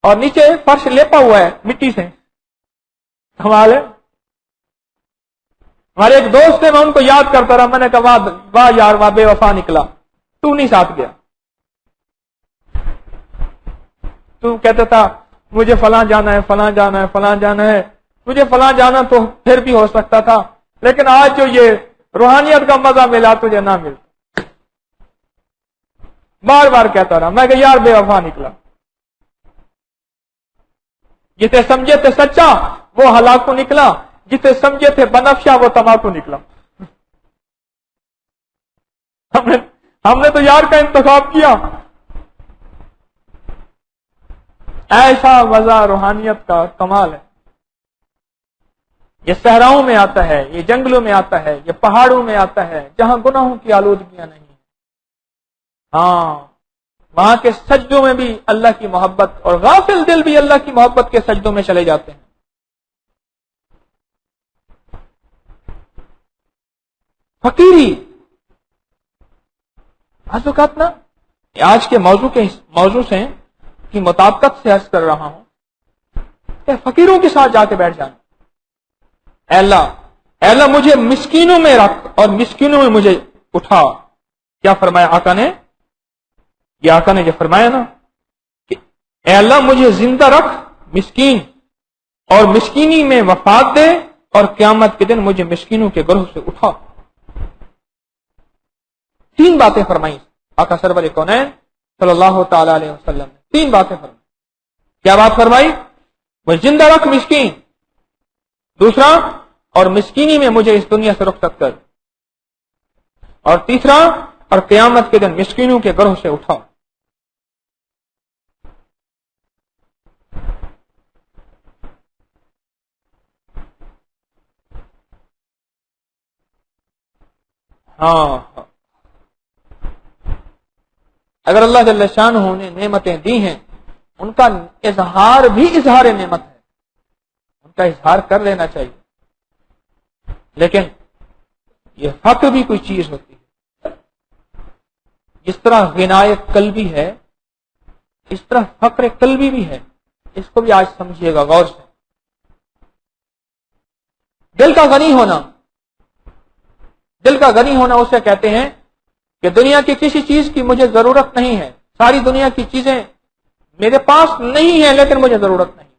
Speaker 1: اور نیچے فرش لیپا ہوا ہے مٹی سے. کمال ہے. ہمارے ایک دوست تھے، میں ان کو یاد کرتا رہا. میں نے کہا واہ یار، واہ بے وفا نکلا، تو نہیں ساتھ گیا. تو کہتا تھا مجھے فلاں جانا ہے، فلاں جانا ہے، فلاں جانا ہے. مجھے فلاں جانا تو پھر بھی ہو سکتا تھا، لیکن آج جو یہ روحانیت کا مزہ ملا تجھے نہ مل. بار بار کہتا رہا. میں کہ یار بے وفا نکلا. جسے سمجھے تھے سچا وہ ہلاکو نکلا، جسے سمجھے تھے بنفشا وہ تماکو نکلا. ہم نے تو یار کا انتخاب کیا. ایسا مزہ روحانیت کا کمال ہے. یہ صحراؤں میں آتا ہے، یہ جنگلوں میں آتا ہے، یہ پہاڑوں میں آتا ہے جہاں گناہوں کی آلودگیاں نہیں. ہاں، وہاں کے سجدوں میں بھی اللہ کی محبت، اور غافل دل بھی اللہ کی محبت کے سجدوں میں چلے جاتے ہیں. فقیری بعض اوقات نا، آج کے موضوع سے کی مطابقت سے عرض کر رہا ہوں کہ فقیروں کے ساتھ جا کے بیٹھ جانا. اے اللہ مجھے مسکینوں میں رکھ اور مسکینوں میں مجھے اٹھا. کیا فرمایا آقا نے؟ یہ آقا نے جو فرمایا نا کہ اے اللہ مجھے زندہ رکھ مسکین، اور مسکینی میں وفات دے، اور قیامت کے دن مجھے مسکینوں کے گروہ سے اٹھا. 3 باتیں فرمائیں آقا سرور کونین صلی اللہ تعالی علیہ وسلم نے. 3 باتیں فرمائی. کیا بات فرمائی؟ وہ زندہ رکھ مسکین، دوسرا اور مسکینی میں مجھے اس دنیا سے رخصت کر، اور تیسرا اور قیامت کے دن مسکینوں کے گروہ سے اٹھا. ہاں، اگر اللہ جل شانہ نے نعمتیں دی ہیں، ان کا اظہار بھی اظہار نعمت ہے، ان کا اظہار کر لینا چاہیے. لیکن یہ فقر بھی کوئی چیز ہوتی ہے. جس طرح غنائے قلبی ہے، اس طرح فقر قلبی بھی ہے. اس کو بھی آج سمجھیے گا غور سے. دل کا غنی ہونا اسے کہتے ہیں کہ دنیا کی کسی چیز کی مجھے ضرورت نہیں ہے. ساری دنیا کی چیزیں میرے پاس نہیں ہیں لیکن مجھے ضرورت نہیں.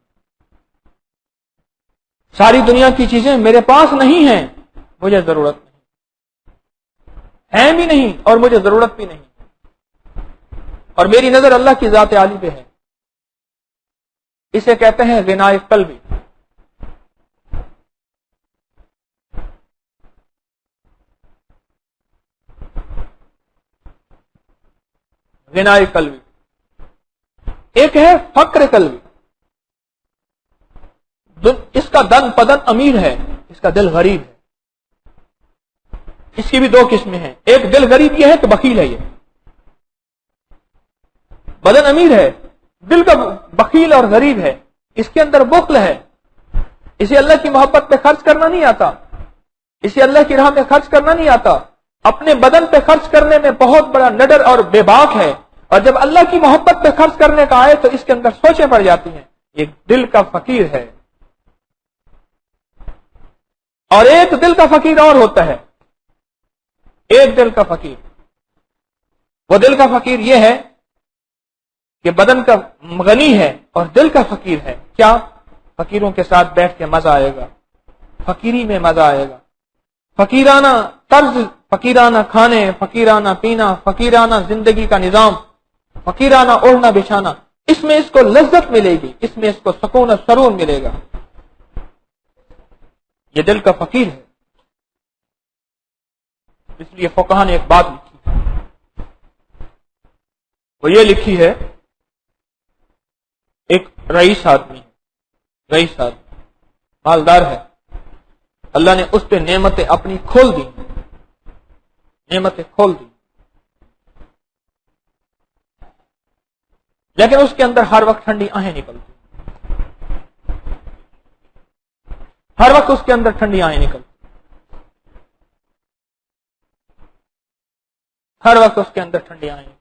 Speaker 1: ساری دنیا کی چیزیں میرے پاس نہیں ہیں، مجھے ضرورت نہیں ہے بھی نہیں، اور مجھے ضرورت بھی نہیں، اور میری نظر اللہ کی ذات عالی پہ ہے. اسے کہتے ہیں غنائے قلبی. غنائے قلبی. ایک ہے فقر قلبی. اس کا دن پدن امیر ہے، اس کا دل غریب ہے. اس کی بھی 2 قسمیں ہیں. ایک دل غریب یہ ہے کہ بخیل ہے. بدن امیر ہے، دل کا بخیل اور غریب ہے، اس کے اندر بخل ہے، اسے اللہ کی محبت پہ خرچ کرنا نہیں آتا، اسے اللہ کی راہ میں خرچ کرنا نہیں آتا، اپنے بدن پہ خرچ کرنے میں بہت بڑا نڈر اور بے باک ہے، اور جب اللہ کی محبت پہ خرچ کرنے کا آئے تو اس کے اندر سوچیں پڑ جاتی ہیں، ایک دل کا فقیر ہے۔ اور ایک دل کا فقیر اور ہوتا ہے، ایک دل کا فقیر، وہ دل کا فقیر یہ ہے کہ بدن کا غنی ہے اور دل کا فقیر ہے۔ کیا؟ فقیروں کے ساتھ بیٹھ کے مزہ آئے گا، فقیری میں مزہ آئے گا، فقیرانہ طرز، فقیرانہ کھانے، فقیرانہ پینا، فقیرانہ زندگی کا نظام، فقیرانہ اوڑھنا بچھانا، اس میں اس کو لذت ملے گی، اس میں اس کو سکون و سرور ملے گا، یہ دل کا فقیر ہے۔ اس لیے فقہاء نے ایک بات لکھی، وہ یہ لکھی ہے، ایک رئیس آدمی، رئیس آدمی مالدار ہے، اللہ نے اس پہ نعمتیں اپنی کھول دی، نعمتیں کھول دی، لیکن اس کے اندر ہر وقت ٹھنڈی آہیں نکلتی، ہر وقت اس کے اندر ٹھنڈی آہیں نکلتی، ہر وقت اس کے اندر ٹھنڈی آہیں نکلتی۔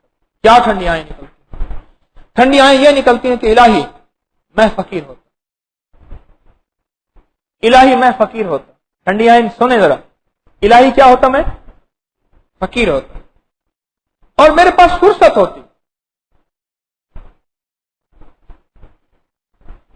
Speaker 1: کیا ٹھنڈی آہیں نکلتی؟ ٹھنڈی آہیں یہ نکلتی ہیں کہ الہی میں فقیر ہوتا، الہی میں فقیر ہوتا۔ ٹھنڈی آہیں سنیں ذرا، الہی کیا ہوتا؟ میں فقیر ہوتا، اور میرے پاس فرصت ہوتی۔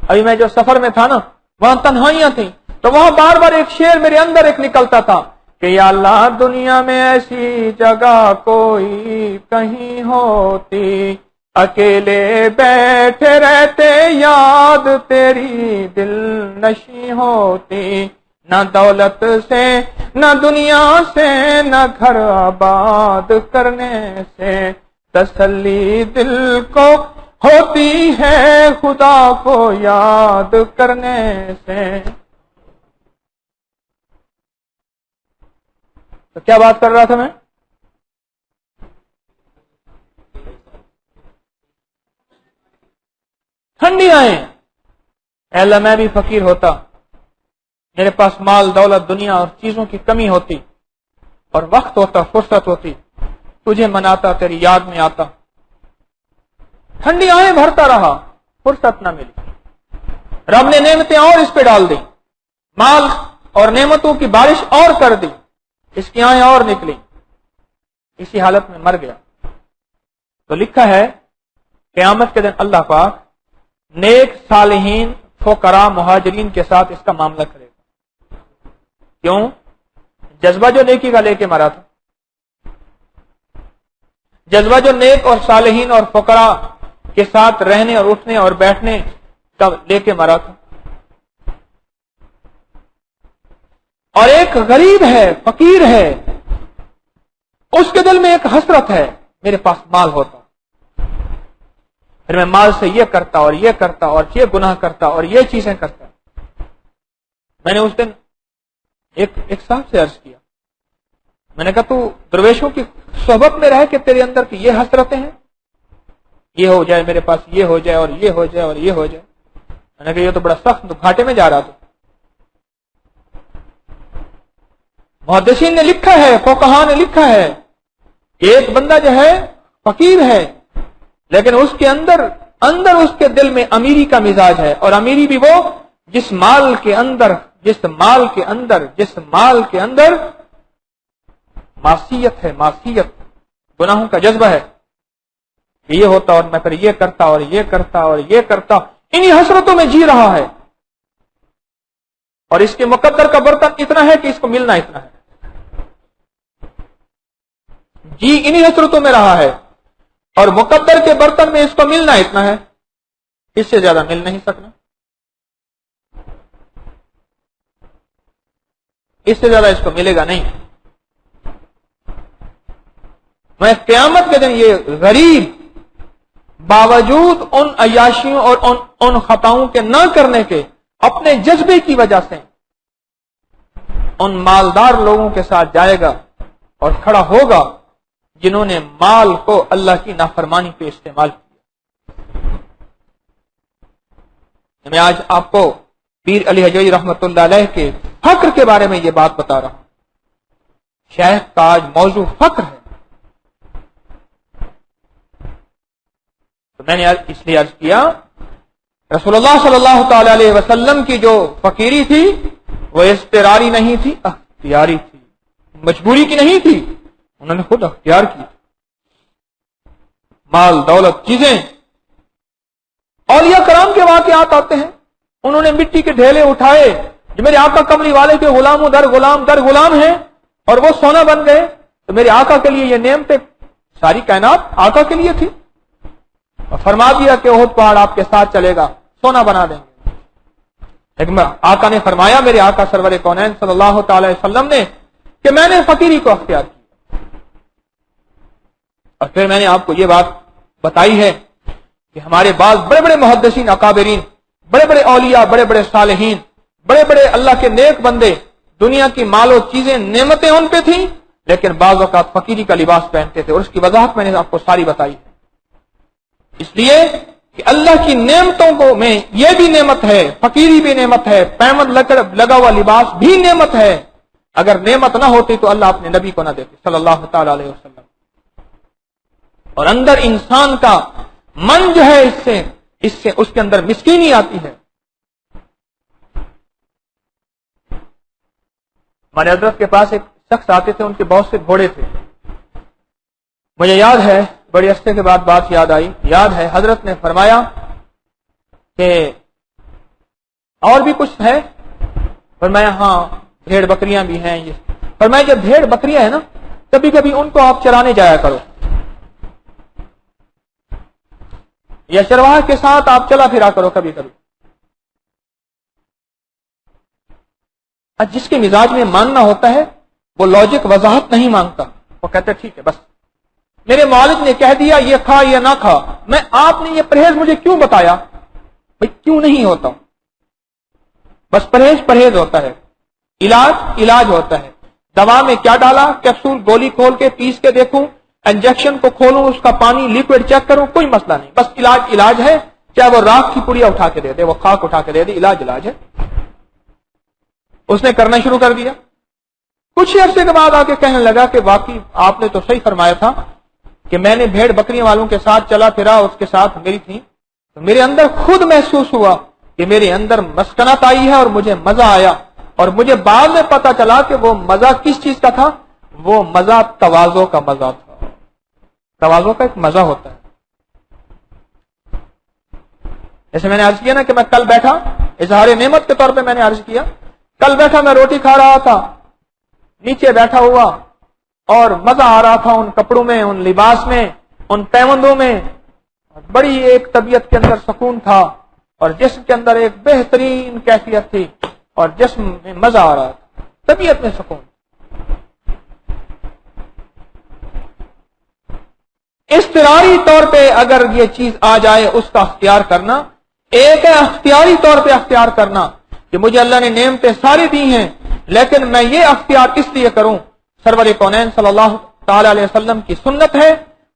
Speaker 1: ابھی میں جو سفر میں تھا نا، وہاں تنہائیاں تھیں، تو وہاں بار بار ایک شعر میرے اندر ایک نکلتا تھا کہ یا اللہ دنیا میں ایسی جگہ کوئی کہیں ہوتی، اکیلے بیٹھے رہتے یاد تیری دل نشیں ہوتی، نہ دولت سے نہ دنیا سے نہ گھر آباد کرنے سے تسلی دل کو ہوتی ہے خدا کو یاد کرنے سے۔ تو کیا بات کر رہا تھا میں؟ ٹھنڈی آئیں، اے اللہ میں بھی فقیر ہوتا، میرے پاس مال دولت دنیا اور چیزوں کی کمی ہوتی، اور وقت ہوتا، فرصت ہوتی، تجھے مناتا، تیری یاد میں آتا، ٹھنڈی آئیں بھرتا رہا، فرصت نہ ملی، رب نے نعمتیں اور اس پہ ڈال دی، مال اور نعمتوں کی بارش اور کر دی، اس کی آئیں اور نکلی، اسی حالت میں مر گیا۔ تو لکھا ہے قیامت کے دن اللہ پاک نیک صالحین فقراء مہاجرین کے ساتھ اس کا معاملہ کرے گا۔ کیوں؟ جذبہ جو نیکی کا لے کے مرا تھا، جذبہ جو نیک اور صالحین اور فقراء کے ساتھ رہنے اور اٹھنے اور بیٹھنے کا لے کے مرا تھا، اور ایک غریب ہے، فقیر ہے، اس کے دل میں ایک حسرت ہے، میرے پاس مال ہوتا، پھر میں مال سے یہ کرتا اور یہ کرتا اور یہ گناہ کرتا اور یہ چیزیں کرتا۔ میں نے اس دن ایک صاحب سے عرض کیا، میں نے کہا تو درویشوں کی صحبت میں رہ کے تیرے اندر کی یہ حسرتیں ہیں، یہ ہو جائے میرے پاس، یہ ہو جائے اور یہ ہو جائے اور یہ ہو جائے۔ میں نے کہا یہ تو بڑا سخت گھاٹے میں جا رہا تھا۔ محدثین نے لکھا ہے، فقہاء نے لکھا ہے کہ ایک بندہ جو ہے فقیر ہے، لیکن اس کے اندر اس کے دل میں امیری کا مزاج ہے، اور امیری بھی وہ جس مال کے اندر معصیت ہے، معصیت گناہوں کا جذبہ ہے، کہ یہ ہوتا اور میں پھر یہ کرتا اور یہ کرتا اور یہ کرتا، انہی حسرتوں میں جی رہا ہے، اور اس کے مقدر کا برتن اتنا ہے کہ اس کو ملنا اتنا ہے، جی انہی حسرتوں میں رہا ہے، اور مقدر کے برتن میں اس کو ملنا اتنا ہے، اس سے زیادہ مل نہیں سکنا، اس سے زیادہ اس کو ملے گا نہیں۔ میں قیامت کے دن یہ غریب باوجود ان عیاشیوں اور ان خطاؤں کے نہ کرنے کے اپنے جذبے کی وجہ سے ان مالدار لوگوں کے ساتھ جائے گا اور کھڑا ہوگا جنہوں نے مال کو اللہ کی نافرمانی پہ استعمال کیا۔ میں آج آپ کو پیر علی حجویری رحمۃ اللہ علیہ کے فقر کے بارے میں یہ بات بتا رہا ہوں. شیخ کا آج موضوع فقر ہے. تو میں نے اس لیے عرض کیا رسول اللہ صلی اللہ تعالی علیہ وسلم کی جو فقیری تھی وہ اضطراری نہیں تھی، اختیاری تھی، مجبوری کی نہیں تھی، انہوں نے خود اختیار کی. مال دولت چیزیں، اولیاء کرام کے واقعات آتے ہیں، انہوں نے مٹی کے ڈھیلے اٹھائے جو میرے آقا کملی والے کے غلاموں در غلام ہیں اور وہ سونا بن گئے. تو میرے آقا کے لیے یہ نعمتیں ساری کائنات آقا کے لیے تھی، اور فرما دیا کہ احد پہاڑ آپ کے ساتھ چلے گا، سونا بنا دیں گے. لیکن آقا نے فرمایا، میرے آقا سرور کونین صلی اللہ تعالی وسلم نے، کہ میں نے فقیری کو اختیار کیا. اور پھر میں نے آپ کو یہ بات بتائی ہے کہ ہمارے بعض بڑے بڑے محدثین اکابرین، بڑے بڑے اولیاء، بڑے بڑے صالحین، بڑے بڑے اللہ کے نیک بندے، دنیا کی مال و چیزیں نعمتیں ان پہ تھیں، لیکن بعض اوقات فقیری کا لباس پہنتے تھے، اور اس کی وضاحت میں نے آپ کو ساری بتائی ہے. اس لیے کہ اللہ کی نعمتوں کو میں یہ بھی نعمت ہے، فقیری بھی نعمت ہے، پیمند لگا ہوا لباس بھی نعمت ہے. اگر نعمت نہ ہوتی تو اللہ اپنے نبی کو نہ دیتے صلی اللہ تعالی علیہ وسلم. اور اندر انسان کا من جو ہے اس سے اس کے اندر مسکینی آتی ہے. ہمارے حضرت کے پاس ایک شخص آتے تھے، ان کے بہت سے گھوڑے تھے. مجھے یاد ہے، بڑے عرصے کے بعد بات یاد آئی، یاد ہے حضرت نے فرمایا کہ اور بھی کچھ ہے؟ فرمایا ہاں بھیڑ بکریاں بھی ہیں. یہ فرمایا جب بھیڑ بکریاں ہیں نا، کبھی کبھی ان کو آپ چرانے جایا کرو، یا چرواہے کے ساتھ آپ چلا پھرا کرو کبھی کبھی. جس کے مزاج میں ماننا ہوتا ہے وہ لاجک وضاحت نہیں مانگتا، وہ کہتا ہے ٹھیک ہے، بس میرے والد نے کہہ دیا یہ کھا یا نہ کھا، میں آپ نے یہ پرہیز مجھے کیوں بتایا؟ بھائی کیوں نہیں ہوتا؟ بس پرہیز ہوتا ہے، علاج ہوتا ہے. دوا میں کیا ڈالا؟ کیپسول گولی کھول کے پیس کے دیکھوں، انجیکشن کو کھولوں، اس کا پانی لیکوڈ چیک کروں، کوئی مسئلہ نہیں. بس علاج ہے، چاہے وہ راکھ کی پڑیا اٹھا کے دے دے، وہ خاک اٹھا کے دے دے، علاج ہے. اس نے کرنا شروع کر دیا. کچھ عرصے کے بعد آ کے کہنے لگا کہ واقعی آپ نے تو صحیح فرمایا تھا کہ میں نے بھیڑ بکریاں والوں کے ساتھ چلا پھرا، اس کے ساتھ میری تھی، تو میرے اندر خود محسوس ہوا کہ میرے اندر مسکنت آئی ہے اور مجھے مزہ آیا. اور مجھے بعد میں پتا چلا کہ وہ مزہ کس چیز کا تھا؟ وہ مزہ تواضع کا مزہ تھا. تواضع کا ایک مزہ ہوتا ہے. جیسے میں نے عرض کیا نا کہ میں کل بیٹھا، اظہار نعمت کے طور پہ میں نے عرض کیا، کل بیٹھا میں روٹی کھا رہا تھا، نیچے بیٹھا ہوا، اور مزہ آ رہا تھا ان کپڑوں میں، ان لباس میں، ان پیوندوں میں. بڑی ایک طبیعت کے اندر سکون تھا، اور جسم کے اندر ایک بہترین کیفیت تھی، اور جسم میں مزہ آ رہا تھا، طبیعت میں سکون. اضطراری طور پہ اگر یہ چیز آ جائے اس کا اختیار کرنا، ایک ہے اختیاری طور پہ اختیار کرنا کہ مجھے اللہ نے نعمتیں ساری دی ہیں، لیکن میں یہ اختیار اس لیے کروں، سرور کونین صلی اللہ تعالی علیہ وسلم کی سنت ہے،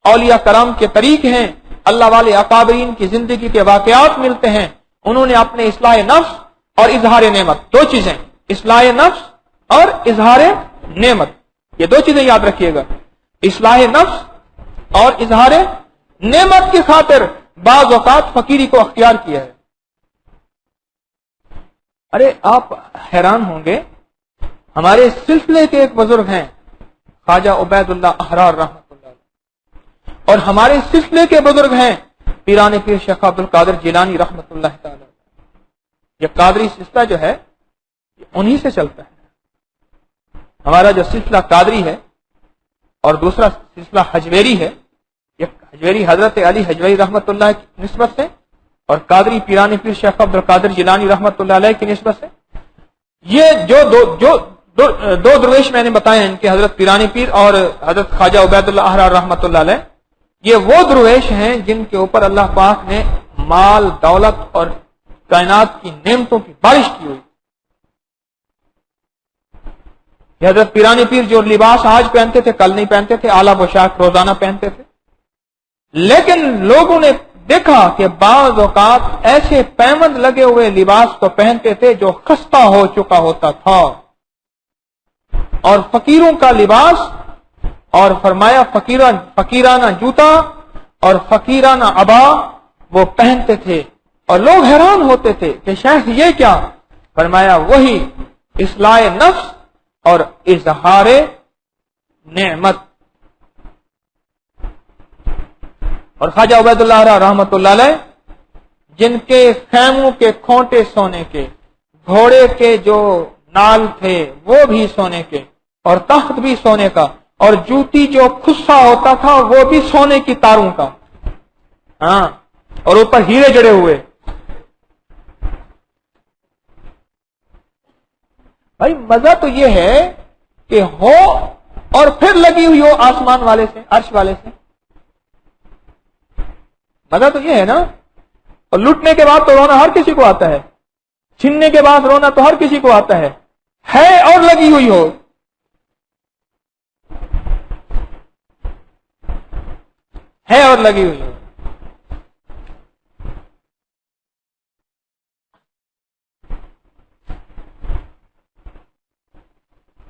Speaker 1: اولیاء کرام کے طریق ہیں، اللہ والے اکابرین کی زندگی کے واقعات ملتے ہیں. انہوں نے اپنے اصلاح نفس اور اظہار نعمت، دو چیزیں، اصلاح نفس اور اظہار نعمت، یہ دو چیزیں یاد رکھیے گا. اصلاح نفس اور اظہار نعمت کی خاطر بعض اوقات فقیری کو اختیار کیا ہے. ارے آپ حیران ہوں گے، ہمارے سلسلے کے ایک بزرگ ہیں خواجہ عبید اللہ احرار رحمۃ اللہ علیہ، اور ہمارے سلسلے کے بزرگ ہیں پیران پیر شیخ عبد القادر جیلانی رحمۃ اللہ تعالی. یہ قادری سلسلہ جو ہے انہی سے چلتا ہے. ہمارا جو سلسلہ قادری ہے اور دوسرا سلسلہ حجویری ہے، یہ حجویری حضرت علی حجویری رحمۃ اللہ کی نسبت سے، اور قادری پیران پیر شیخ عبد القادر جیلانی رحمۃ اللہ علیہ کی نسبت سے. یہ جو دو درویش میں نے بتائے ہیں، ان کے حضرت پیرانی پیر اور حضرت خواجہ عبید اللہ احرار رحمۃ اللہ علیہ، یہ وہ درویش ہیں جن کے اوپر اللہ پاک نے مال دولت اور کائنات کی نعمتوں کی بارش کی ہوئی. یہ حضرت پیرانی پیر جو لباس آج پہنتے تھے کل نہیں پہنتے تھے، اعلیٰ پوشاک روزانہ پہنتے تھے، لیکن لوگوں نے دیکھا کہ بعض اوقات ایسے پیمند لگے ہوئے لباس کو پہنتے تھے جو خستہ ہو چکا ہوتا تھا، اور فقیروں کا لباس، اور فرمایا فقیرانہ جوتا اور فقیرانہ عبا وہ پہنتے تھے، اور لوگ حیران ہوتے تھے کہ شیخ یہ کیا؟ فرمایا وہی اصلاح نفس اور اظہار نعمت۔ اور خواجہ عبید اللہ رحمۃ اللہ علیہ، جن کے خیموں کے کھونٹے سونے کے، گھوڑے کے جو نال تھے وہ بھی سونے کے، اور تخت بھی سونے کا، اور جوتی جو خصہ ہوتا تھا وہ بھی سونے کی تاروں کا، ہاں، اور اوپر ہیرے جڑے ہوئے۔ بھائی مزہ تو یہ ہے کہ ہو اور پھر لگی ہوئی ہو آسمان والے سے، عرش والے سے، مزہ تو یہ ہے نا۔ اور لوٹنے کے بعد تو رونا ہر کسی کو آتا ہے، چھیننے کے بعد رونا تو ہر کسی کو آتا ہے اور لگی ہوئی ہو۔ ہے اور لگی ہوئی ہو۔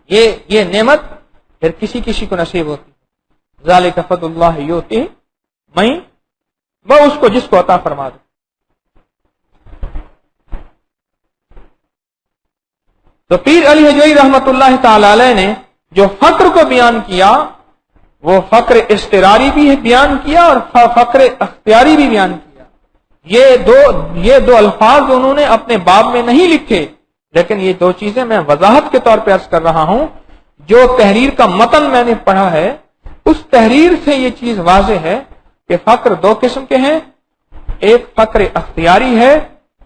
Speaker 1: یہ نعمت پھر کسی کو نصیب ہوتی، ذالک فضل اللہ یؤتی من وہ اس کو جس کو عطا فرما دے۔ تو پیر علی حجویری رحمت اللہ تعالی علیہ نے جو فقر کو بیان کیا وہ فقر اضطراری بھی بیان کیا اور فقر اختیاری بھی بیان کیا۔ یہ دو الفاظ انہوں نے اپنے باب میں نہیں لکھے، لیکن یہ دو چیزیں میں وضاحت کے طور پہ عرض کر رہا ہوں۔ جو تحریر کا متن میں نے پڑھا ہے اس تحریر سے یہ چیز واضح ہے کہ فقر دو قسم کے ہیں، ایک فقر اختیاری ہے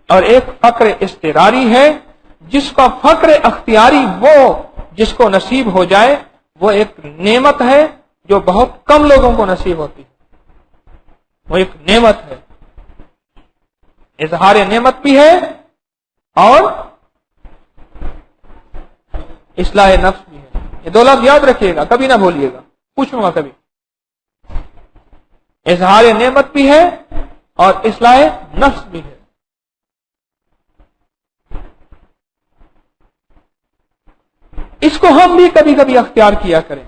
Speaker 1: اور ایک فقر اضطراری ہے۔ جس کا فقر اختیاری وہ جس کو نصیب ہو جائے وہ ایک نعمت ہے جو بہت کم لوگوں کو نصیب ہوتی ہے، وہ ایک نعمت ہے، اظہار نعمت بھی ہے اور اصلاح نفس بھی ہے۔ یہ دو لفظ یاد رکھیے گا، کبھی نہ بھولیے گا، پوچھوں گا کبھی۔ اظہار نعمت بھی ہے اور اصلاح نفس بھی ہے۔ اس کو ہم بھی کبھی کبھی اختیار کیا کریں،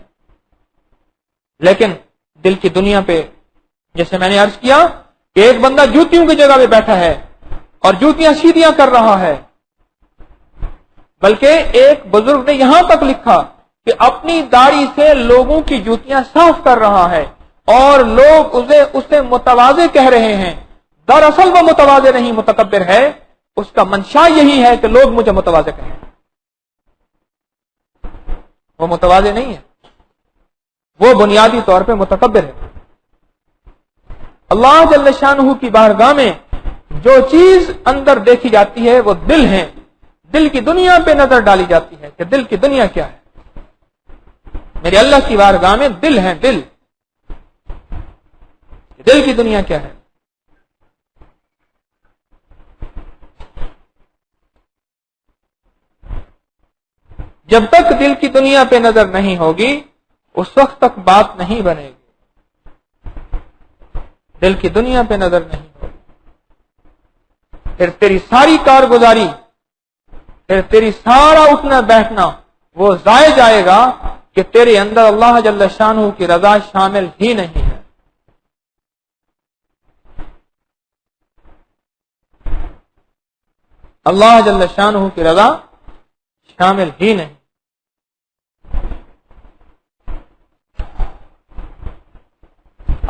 Speaker 1: لیکن دل کی دنیا پہ جیسے میں نے عرض کیا کہ ایک بندہ جوتیوں کی جگہ پہ بیٹھا ہے اور جوتیاں سیدھیاں کر رہا ہے، بلکہ ایک بزرگ نے یہاں تک لکھا کہ اپنی داڑھی سے لوگوں کی جوتیاں صاف کر رہا ہے اور لوگ اسے متواضع کہہ رہے ہیں۔ دراصل وہ متواضع نہیں، متکبر ہے، اس کا منشا یہی ہے کہ لوگ مجھے متواضع کہیں، وہ متواضع نہیں ہے، وہ بنیادی طور پہ متکبر ہے۔ اللہ جل شانہ کی بارگاہ میں جو چیز اندر دیکھی جاتی ہے وہ دل ہے، دل کی دنیا پہ نظر ڈالی جاتی ہے کہ دل کی دنیا کیا ہے۔ میرے اللہ کی بارگاہ میں دل ہے، دل کی دنیا کیا ہے۔ جب تک دل کی دنیا پہ نظر نہیں ہوگی اس وقت تک بات نہیں بنے گی، دل کی دنیا پہ نظر نہیں ہوگی، پھر تیری ساری کارگزاری، پھر تیری سارا اٹھنا بیٹھنا وہ ضائع جائے گا کہ تیرے اندر اللہ جل شانہ کی رضا شامل ہی نہیں ہے۔ اللہ جل شانہ کی رضا شامل ہی نہیں۔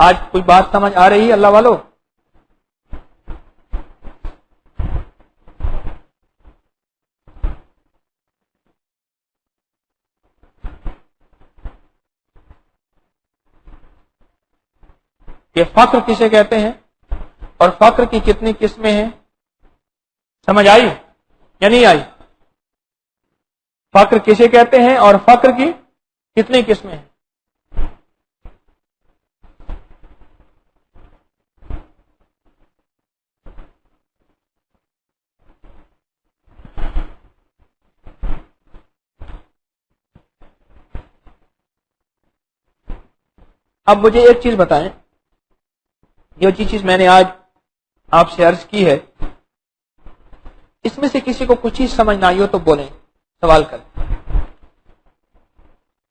Speaker 1: آج کوئی بات سمجھ آ رہی ہے اللہ والو؟ کہ فقر کسے کہتے ہیں اور فقر کی کتنی قسمیں ہیں؟ سمجھ آئی یا نہیں آئی؟ فقر کسے کہتے ہیں اور فقر کی کتنی قسمیں ہیں؟ اب مجھے ایک چیز بتائیں، جو چیز میں نے آج آپ سے عرض کی ہے، اس میں سے کسی کو کچھ چیز سمجھ نہ آئی ہو تو بولیں، سوال کریں۔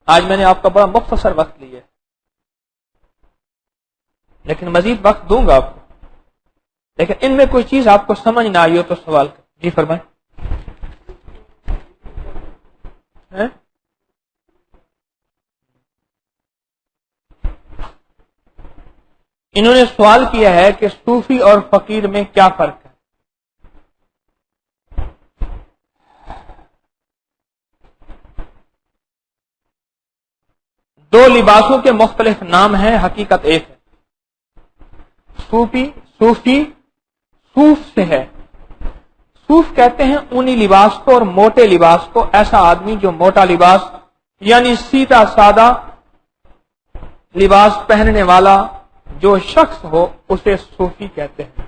Speaker 1: آج میں نے آپ کا بڑا مختصر وقت لیا ہے، لیکن مزید وقت دوں گا آپ کو، لیکن ان میں کوئی چیز آپ کو سمجھ نہ آئی ہو تو سوال کریں۔ جی فرمائیں۔ انہوں نے سوال کیا ہے کہ صوفی اور فقیر میں کیا فرق ہے؟ دو لباسوں کے مختلف نام ہیں، حقیقت ایک ہے۔ صوفی صوف سے ہے۔ صوف کہتے ہیں اونی لباس کو اور موٹے لباس کو۔ ایسا آدمی جو موٹا لباس یعنی سیدھا سادہ لباس پہننے والا جو شخص ہو اسے صوفی کہتے ہیں،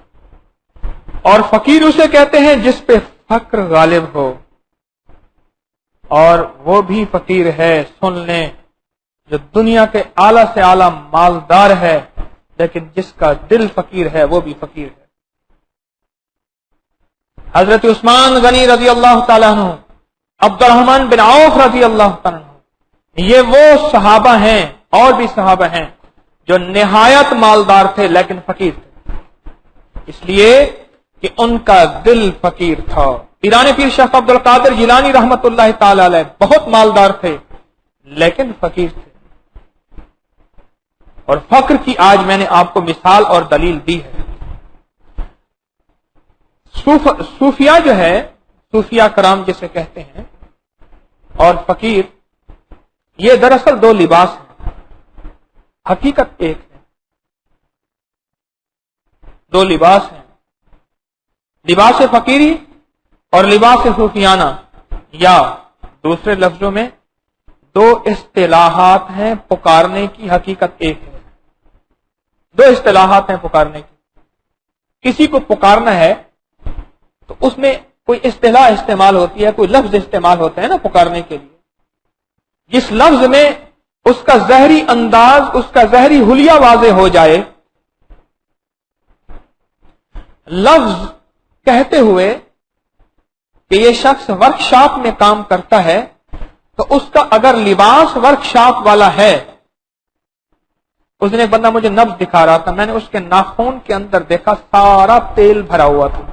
Speaker 1: اور فقیر اسے کہتے ہیں جس پہ فقر غالب ہو، اور وہ بھی فقیر ہے، سن لیں، جو دنیا کے اعلی سے اعلی مالدار ہے لیکن جس کا دل فقیر ہے وہ بھی فقیر ہے۔ حضرت عثمان غنی رضی اللہ تعالیٰ عنہ، عبد الرحمن بن عوف رضی اللہ تعالیٰ عنہ، یہ وہ صحابہ ہیں اور بھی صحابہ ہیں جو نہایت مالدار تھے لیکن فقیر تھے، اس لیے کہ ان کا دل فقیر تھا۔ پیران پیر شیخ عبد القادر جیلانی رحمت اللہ تعالی علیہ بہت مالدار تھے لیکن فقیر تھے، اور فقر کی آج میں نے آپ کو مثال اور دلیل دی ہے۔ صوفیہ جو ہے، صوفیہ کرام جسے کہتے ہیں، اور فقیر، یہ دراصل دو لباس ہیں، حقیقت ایک ہے۔ دو لباس ہیں، لباس فقیری اور لباس صوفیانہ، یا دوسرے لفظوں میں دو اصطلاحات ہیں پکارنے کی، حقیقت ایک ہے۔ دو اصطلاحات ہیں پکارنے کی۔ کسی کو پکارنا ہے تو اس میں کوئی اصطلاح استعمال ہوتی ہے، کوئی لفظ استعمال ہوتا ہے نا پکارنے کے لیے، جس لفظ میں اس کا ظاہری انداز، اس کا ظاہری حلیہ واضح ہو جائے۔ لفظ کہتے ہوئے کہ یہ شخص ورکشاپ میں کام کرتا ہے تو اس کا اگر لباس ورکشاپ والا ہے، اس نے ایک بندہ مجھے نبض دکھا رہا تھا، میں نے اس کے ناخن کے اندر دیکھا سارا تیل بھرا ہوا تھا،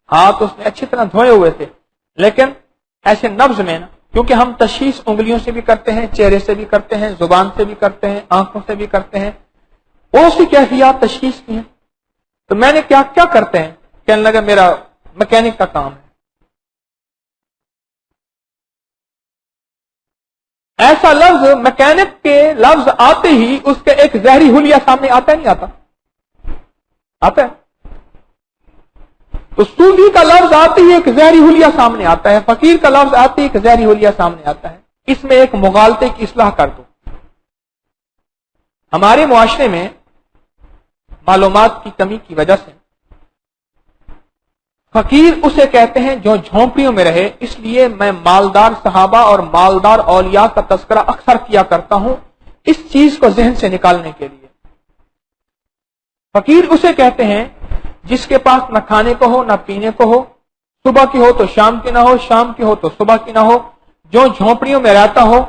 Speaker 1: ہاتھ اس نے اچھی طرح دھوئے ہوئے تھے، لیکن ایسے نبض میں نا، کیونکہ ہم تشخیص انگلیوں سے بھی کرتے ہیں، چہرے سے بھی کرتے ہیں، زبان سے بھی کرتے ہیں، آنکھوں سے بھی کرتے ہیں، بہت سی کیفیات تشخیص کی ہیں۔ تو میں نے کیا کرتے ہیں، کہنے لگا میرا میکینک کا کام ہے۔ ایسا لفظ میکینک کے لفظ آتے ہی اس کے ایک ظاہری حلیہ سامنے آتا ہے، نہیں آتا؟ آتا ہے۔ تو صوفی کا لفظ آتے ہی ایک ظاہری حلیہ سامنے آتا ہے، فقیر کا لفظ آتے ہی ایک ظاہری حلیہ سامنے آتا ہے۔ اس میں ایک مغالطے کی اصلاح کر دو۔ ہمارے معاشرے میں معلومات کی کمی کی وجہ سے فقیر اسے کہتے ہیں جو جھونپڑیوں میں رہے، اس لیے میں مالدار صحابہ اور مالدار اولیاء کا تذکرہ اکثر کیا کرتا ہوں اس چیز کو ذہن سے نکالنے کے لیے۔ فقیر اسے کہتے ہیں جس کے پاس نہ کھانے کو ہو نہ پینے کو ہو، صبح کی ہو تو شام کی نہ ہو، شام کی ہو تو صبح کی نہ ہو، جو جھونپڑیوں میں رہتا ہو،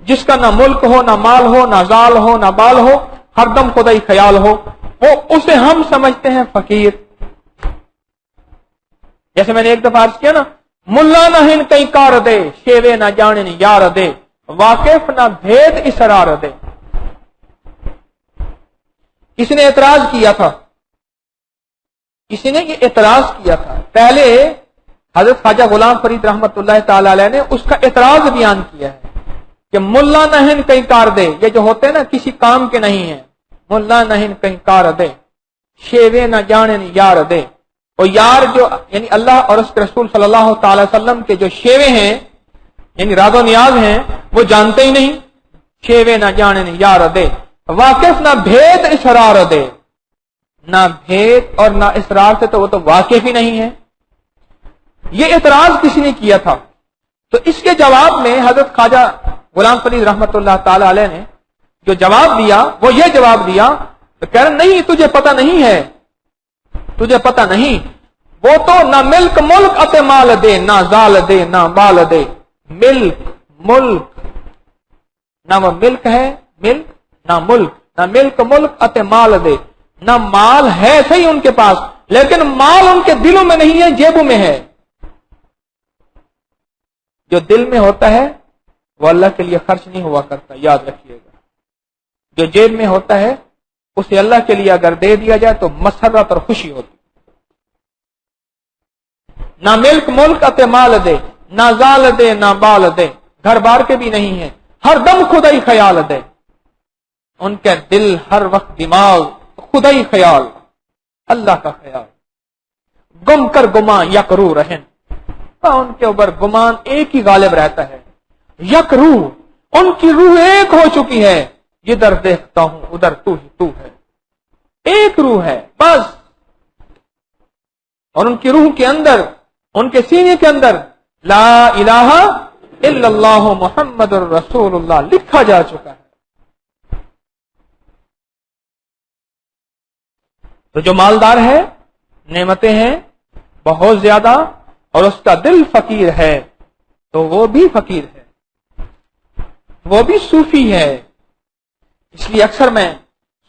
Speaker 1: جس کا نہ ملک ہو نہ مال ہو نہ زال ہو نہ بال ہو، ہر دم خدائی خیال ہو، وہ اسے ہم سمجھتے ہیں فقیر۔ جیسے میں نے ایک دفعہ عرض کیا نا، ملا نہ ہن کئی کار دے، شیوے نہ جانے یار دے، واقف نہ بھید اسرار دے۔ کسی نے اعتراض کیا تھا، کسی نے یہ اعتراض کیا تھا، پہلے حضرت خواجہ غلام فرید رحمت اللہ تعالی علیہ نے اس کا اعتراض بیان کیا ہے کہ ملا نہن کہیں کار دے، یہ جو ہوتے ہیں نا کسی کام کے نہیں ہیں، ملا نہن کہیں کار دے، شیوے نہ جانے یار دے، اور یار جو یعنی اللہ اور اس کے رسول صلی اللہ تعالی وسلم کے جو شیوے ہیں یعنی راز و نیاز ہیں وہ جانتے ہی نہیں، شیوے نہ جانے یار دے، واقف نہ بھید اسرار دے، نہ بھید اور نہ اسرار سے تو وہ تو واقف ہی نہیں ہے۔ یہ اعتراض کسی نے کیا تھا، تو اس کے جواب میں حضرت خواجہ غلام فرید رحمت اللہ تعالی علیہ نے جو جواب دیا وہ یہ جواب دیا، تو کہہ رہے نہیں تجھے پتہ نہیں ہے تجھے پتہ نہیں وہ تو نہ ملک ملک اتے مال دے، نہ زال دے، نہ بال دے. ملک ملک، نہ وہ ملک ہے ملک، نہ ملک، نہ ملک ملک اتے مال دے. نہ مال ہے صحیح ان کے پاس، لیکن مال ان کے دلوں میں نہیں ہے، جیبوں میں ہے. جو دل میں ہوتا ہے وہ اللہ کے لیے خرچ نہیں ہوا کرتا، یاد رکھیے گا. جو جیب میں ہوتا ہے اسے اللہ کے لیے اگر دے دیا جائے تو مسرت اور خوشی ہوتی. نہ ملک ملک اتے مال دے، نہ زال دے، نہ بال دے. گھر بار کے بھی نہیں ہے، ہر دم خدا ہی خیال دے. ان کے دل ہر وقت دماغ خدا ہی خیال، اللہ کا خیال. گم کر گمان یک روح رہن، ان کے اوپر گمان ایک ہی غالب رہتا ہے. یک روح، ان کی روح ایک ہو چکی ہے. جدھر دیکھتا ہوں ادھر تو ہی تو ہے. ایک روح ہے بس. اور ان کی روح کے اندر، ان کے سینے کے اندر لا الہ الا اللہ محمد الرسول اللہ لکھا جا چکا ہے. تو جو مالدار ہے، نعمتیں ہیں بہت زیادہ، اور اس کا دل فقیر ہے، تو وہ بھی فقیر ہے، وہ بھی صوفی ہے. اس لیے اکثر میں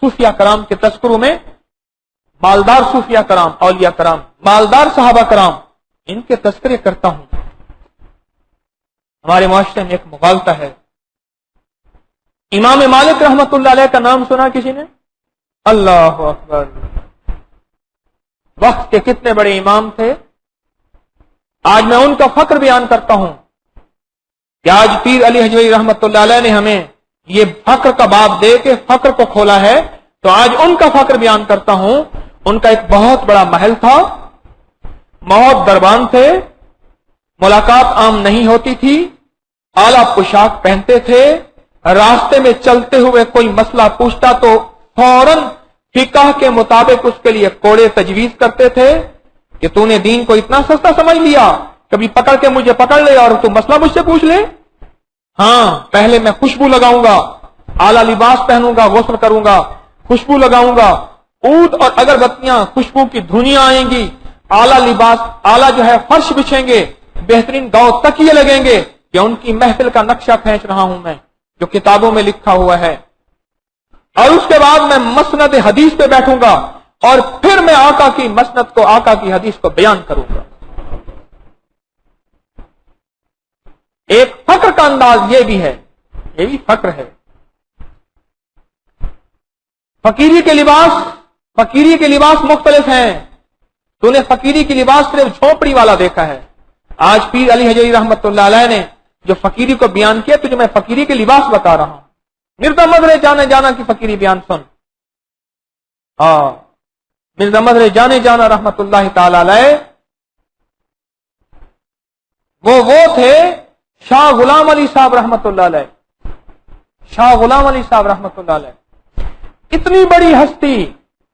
Speaker 1: صوفیہ کرام کے تذکروں میں مالدار صوفیہ کرام، اولیاء کرام، مالدار صحابہ کرام، ان کے تذکرے کرتا ہوں. ہمارے معاشرے میں ایک مغالطہ ہے. امام مالک رحمت اللہ علیہ کا نام سنا کسی نے؟ اللہ اکبر. وقت کے کتنے بڑے امام تھے. آج میں ان کا فخر بیان کرتا ہوں کہ آج پیر علی حجویری رحمت اللہ علیہ نے ہمیں یہ فخر کا باب دے کے فخر کو کھولا ہے، تو آج ان کا فخر بیان کرتا ہوں. ان کا ایک بہت بڑا محل تھا، بہت دربان تھے، ملاقات عام نہیں ہوتی تھی، اعلیٰ پوشاک پہنتے تھے. راستے میں چلتے ہوئے کوئی مسئلہ پوچھتا تو فوراً فقہ کے مطابق اس کے لیے کوڑے تجویز کرتے تھے کہ تو نے دین کو اتنا سستا سمجھ لیا، کبھی پکڑ کے مجھے پکڑ لے اور تو مسئلہ مجھ سے پوچھ لے. ہاں، پہلے میں خوشبو لگاؤں گا، اعلیٰ لباس پہنوں گا، غسل کروں گا، خوشبو لگاؤں گا، اونٹ اور اگربتیاں خوشبو کی دھنیاں آئیں گی، اعلیٰ لباس، اعلیٰ جو ہے فرش بچھیں گے، بہترین گاؤں تکیے لگیں گے کہ ان کی محفل کا نقشہ کھینچ رہا ہوں میں جو کتابوں میں لکھا ہوا ہے. اور اس کے بعد میں مسند حدیث پہ بیٹھوں گا اور پھر میں آقا کی مسند کو، آقا کی حدیث کو بیان کروں گا. ایک فخر کا انداز یہ بھی ہے، یہ بھی فخر ہے. فقیری کے لباس مختلف ہیں. تو نے فقیری کے لباس صرف جھونپڑی والا دیکھا ہے. آج پیر علی حجویری رحمت اللہ علیہ نے جو فقیری کو بیان کیا، تجھے میں فقیری کے لباس بتا رہا ہوں. مرزا مدر جانے جانا کی فقیری بیان سن. ہاں، مرزا مدر جانے جانا رحمت اللہ تعالی علیہ وہ تھے شاہ غلام علی صاحب رحمت اللہ علیہ. شاہ غلام علی صاحب رحمت اللہ علیہ اتنی بڑی ہستی،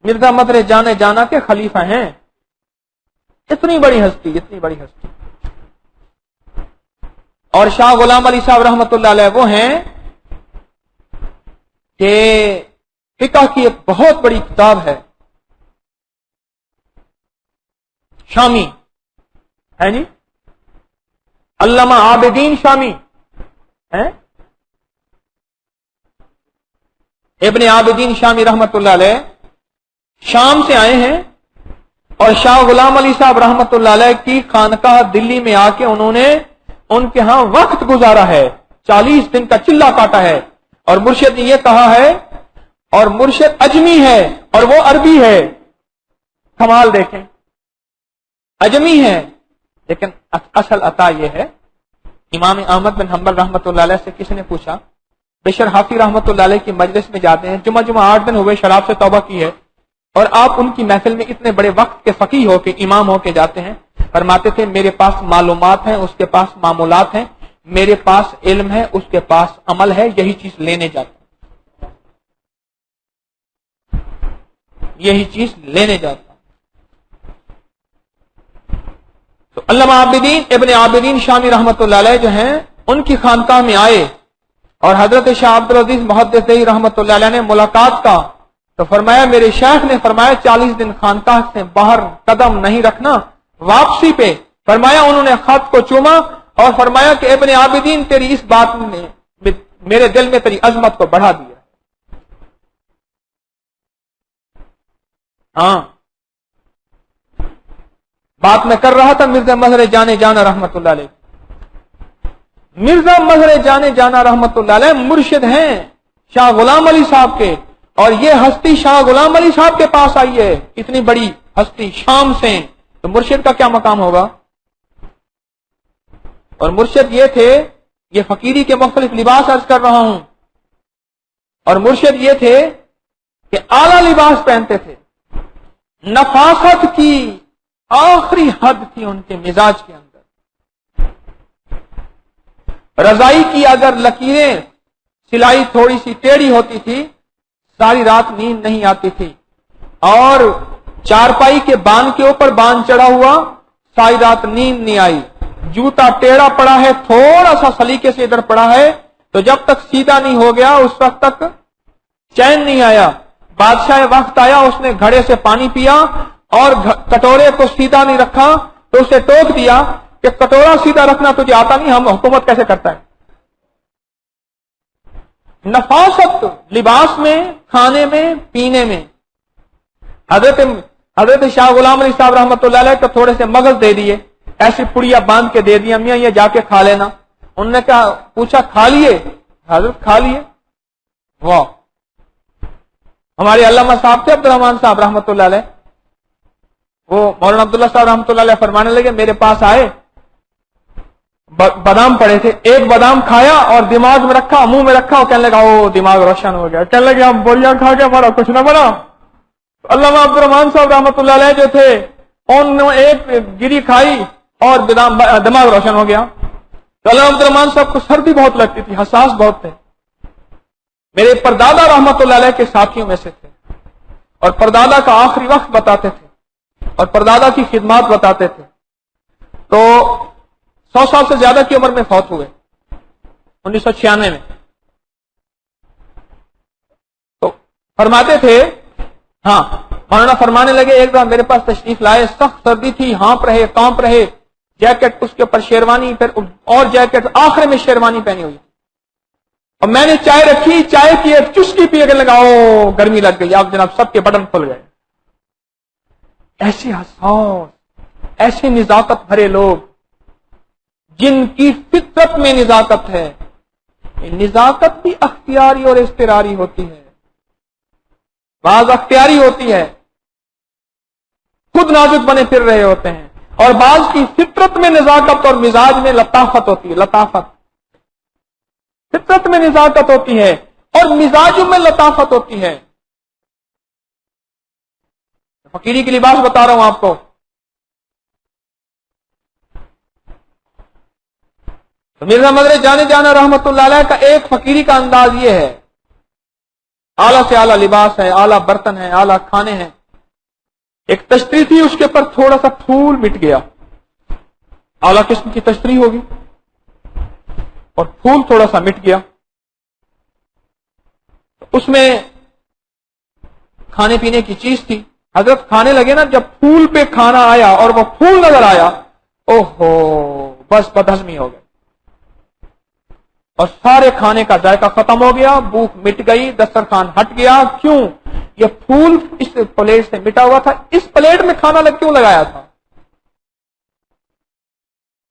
Speaker 1: مرزا مدر جانے جانا کے خلیفہ ہیں. اتنی بڑی ہستی، اتنی بڑی ہستی. اور شاہ غلام علی صاحب رحمت اللہ علیہ وہ ہیں کہ فقہ کی ایک بہت بڑی کتاب ہے، شامی ہے جی، علامہ عابدین شامی ہے، ابن عابدین شامی رحمت اللہ علیہ شام سے آئے ہیں اور شاہ غلام علی صاحب رحمت اللہ علیہ کی خانقاہ دلی میں آ کے انہوں نے ان کے ہاں وقت گزارا ہے، 40 دن کا چلہ کاٹا ہے. اور مرشد نے یہ کہا ہے، اور مرشد اجمی ہے اور وہ عربی ہے. کمال دیکھیں، اجمی ہے لیکن اصل عطا یہ ہے. امام احمد بن حنبل رحمت اللہ علیہ سے کسی نے پوچھا، بشر حافی رحمت اللہ علیہ کی مجلس میں جاتے ہیں، جمعہ 8 دن ہوئے شراب سے توبہ کی ہے، اور آپ ان کی محفل میں اتنے بڑے وقت کے فقیہ ہو کے امام ہو کے جاتے ہیں. فرماتے تھے میرے پاس معلومات ہیں، اس کے پاس معمولات ہیں، میرے پاس علم ہے، اس کے پاس عمل ہے، یہی چیز لینے جاتا ہوں، یہی چیز لینے جاتا ہوں. تو علامہ عابدین ابن عابدین شامی رحمت اللہ علیہ جو ہیں ان کی خانقاہ میں آئے اور حضرت شاہ عبدالعزیز محدث رحمت اللہ علیہ نے ملاقات کا تو فرمایا میرے شیخ نے فرمایا 40 دن خانقاہ سے باہر قدم نہیں رکھنا. واپسی پہ فرمایا انہوں نے خط کو چوما اور فرمایا کہ ابن عابدین تیری اس بات نے میرے دل میں تیری عظمت کو بڑھا دیا. ہاں بات میں کر رہا تھا مرزا مظہر جانے جانا رحمت اللہ علیہ. مرزا مظہر جانے جانا رحمت اللہ علیہ مرشد ہیں شاہ غلام علی صاحب کے، اور یہ ہستی شاہ غلام علی صاحب کے پاس آئی ہے. اتنی بڑی ہستی شام سے، تو مرشد کا کیا مقام ہوگا؟ اور مرشد یہ تھے، یہ فقیری کے مختلف لباس عرض کر رہا ہوں، اور مرشد یہ تھے کہ اعلیٰ لباس پہنتے تھے. نفاست کی آخری حد تھی ان کے مزاج کے اندر. رضائی کی اگر لکیریں سلائی تھوڑی سی ٹیڑھی ہوتی تھی ساری رات نیند نہیں آتی تھی، اور چارپائی کے بان کے اوپر بان چڑھا ہوا ساری رات نیند نہیں آئی. جوتا ٹیڑھا پڑا ہے، تھوڑا سا سلیقے سے ادھر پڑا ہے، تو جب تک سیدھا نہیں ہو گیا اس وقت تک چین نہیں آیا. بادشاہ وقت آیا، اس نے گھڑے سے پانی پیا اور کٹورے کو سیدھا نہیں رکھا تو اسے ٹوک دیا کہ کٹورا سیدھا رکھنا تجھے آتا نہیں، ہم حکومت کیسے کرتا ہے. نفاست لباس میں، کھانے میں، پینے میں. حضرت شاہ غلام علی صاحب رحمۃ اللہ علیہ کو تھوڑے سے مغز دے دیے، ایسی پڑیا باندھ کے دے دیا، میاں یہ جا کے کھا لینا. انہوں نے کہا پوچھا کھا لیے؟ حضرت کھا لیے. واہ. ہمارے علامہ صاحب تھے عبد الرحمان صاحب رحمۃ اللہ علیہ، وہ مولانا عبداللہ صاحب رحمۃ اللہ علیہ فرمانے لگے، میرے پاس آئے، بادام پڑے تھے، ایک بادام کھایا اور دماغ میں رکھا، منہ میں رکھا، اور کہنے لگا او دماغ روشن ہو گیا. کہنے لگے ہم بوریاں کھا کے ہمارا کچھ نہ بنا. علامہ عبد الرحمان صاحب رحمۃ اللہ علیہ جو تھے انہوں نے ایک گری کھائی اور دماغ روشن ہو گیا. تو علامہ عبد الرحمان صاحب کو سردی بہت لگتی تھی، حساس بہت تھے. میرے پردادا رحمۃ اللہ علیہ کے ساتھیوں میں سے تھے، اور پردادا کا آخری وقت بتاتے تھے اور پردادا کی خدمات بتاتے تھے. تو 100 سال سے زیادہ کی عمر میں فوت ہوئے 1996 میں. تو فرماتے تھے، ہاں مولانا فرمانے لگے ایک بار میرے پاس تشریف لائے، سخت سردی تھی، ہانپ رہے، کانپ رہے، جیکٹ اس کے اوپر شیروانی، پھر اور جیکٹ، آخر میں شیروانی پہنی ہوئی. اور میں نے چائے رکھی، چائے کی ایک چسکی پی کے لگا، او گرمی لگ گئی، آپ جناب سب کے بٹن کھل گئے. ایسی حساس، ایسی نزاکت بھرے لوگ جن کی فطرت میں نزاکت ہے. نزاکت بھی اختیاری اور اضطراری ہوتی ہے. بعض اختیاری ہوتی ہے، خود نازک بنے پھر رہے ہوتے ہیں، اور بعض کی فطرت میں نزاکت اور مزاج میں لطافت ہوتی ہے. لطافت فطرت میں نزاکت ہوتی ہے اور مزاجوں میں لطافت ہوتی ہے. فقیری کی لباس بتا رہا ہوں آپ کو. تو مرزا مظہر جانے جانا رحمت اللہ علیہ کا ایک فقیری کا انداز یہ ہے، اعلیٰ سے اعلیٰ لباس ہے، اعلیٰ برتن ہے، اعلیٰ کھانے ہیں. ایک تشتری تھی، اس کے اوپر تھوڑا سا پھول مٹ گیا، اعلیٰ قسم کی تشتری ہوگی اور پھول تھوڑا سا مٹ گیا. اس میں کھانے پینے کی چیز تھی. حضرت کھانے لگے نا، جب پھول پہ کھانا آیا اور وہ پھول نظر آیا، اوہو بس بدہضمی ہو گئی اور سارے کھانے کا ذائقہ ختم ہو گیا، بھوک مٹ گئی، دسترخوان ہٹ گیا. کیوں؟ یہ پھول اس پلیٹ سے مٹا ہوا تھا، اس پلیٹ میں کھانا کیوں لگایا تھا؟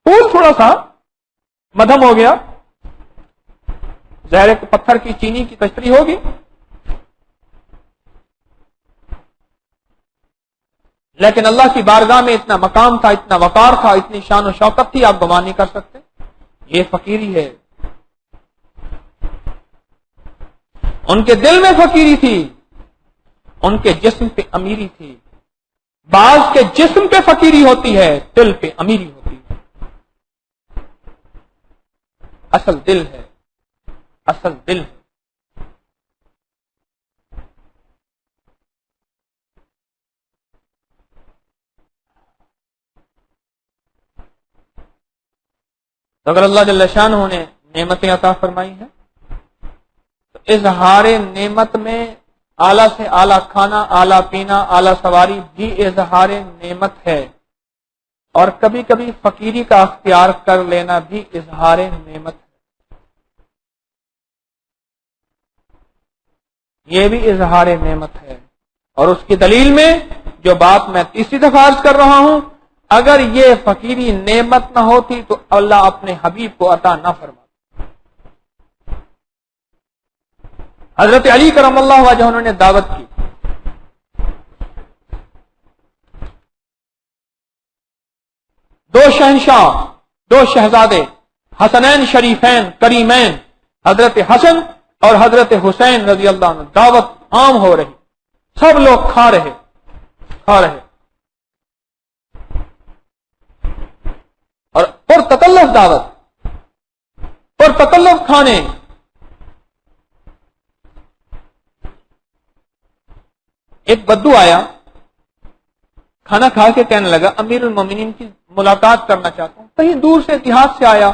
Speaker 1: پھول تھوڑا سا مدھم ہو گیا، ظاہر پتھر کی چینی کی تشتری ہوگی. لیکن اللہ کی بارگاہ میں اتنا مقام تھا، اتنا وقار تھا، اتنی شان و شوکت تھی، آپ گمان نہیں کر سکتے. یہ فقیری ہے. ان کے دل میں فقیری تھی، ان کے جسم پہ امیری تھی. بعض کے جسم پہ فقیری ہوتی ہے، دل پہ امیری ہوتی ہے. اصل دل ہے، اصل دل ہے. تو اگر اللہ جل شانہ نے نعمتیں عطا فرمائی ہیں تو اظہار نعمت میں اعلیٰ سے اعلیٰ کھانا، اعلیٰ پینا، اعلیٰ سواری بھی اظہار نعمت ہے، اور کبھی کبھی فقیری کا اختیار کر لینا بھی اظہار نعمت ہے۔ یہ بھی اظہار نعمت ہے، اور اس کی دلیل میں جو بات میں تیسری دفعہ عرض کر رہا ہوں، اگر یہ فقیری نعمت نہ ہوتی تو اللہ اپنے حبیب کو عطا نہ فرماتا۔ حضرت علی کرم اللہ وجہ انہوں نے دعوت کی، دو شہنشاہ، دو شہزادے، حسنین شریفین کریمین، حضرت حسن اور حضرت حسین رضی اللہ عنہ، دعوت عام ہو رہی، سب لوگ کھا رہے اور پرتکلف دعوت، پرتکلف کھانے۔ ایک بدو آیا، کھانا کھا کے کہنے لگا امیر المومنین کی ملاقات کرنا چاہتا ہوں۔ کہیں دور سے اتحاد سے آیا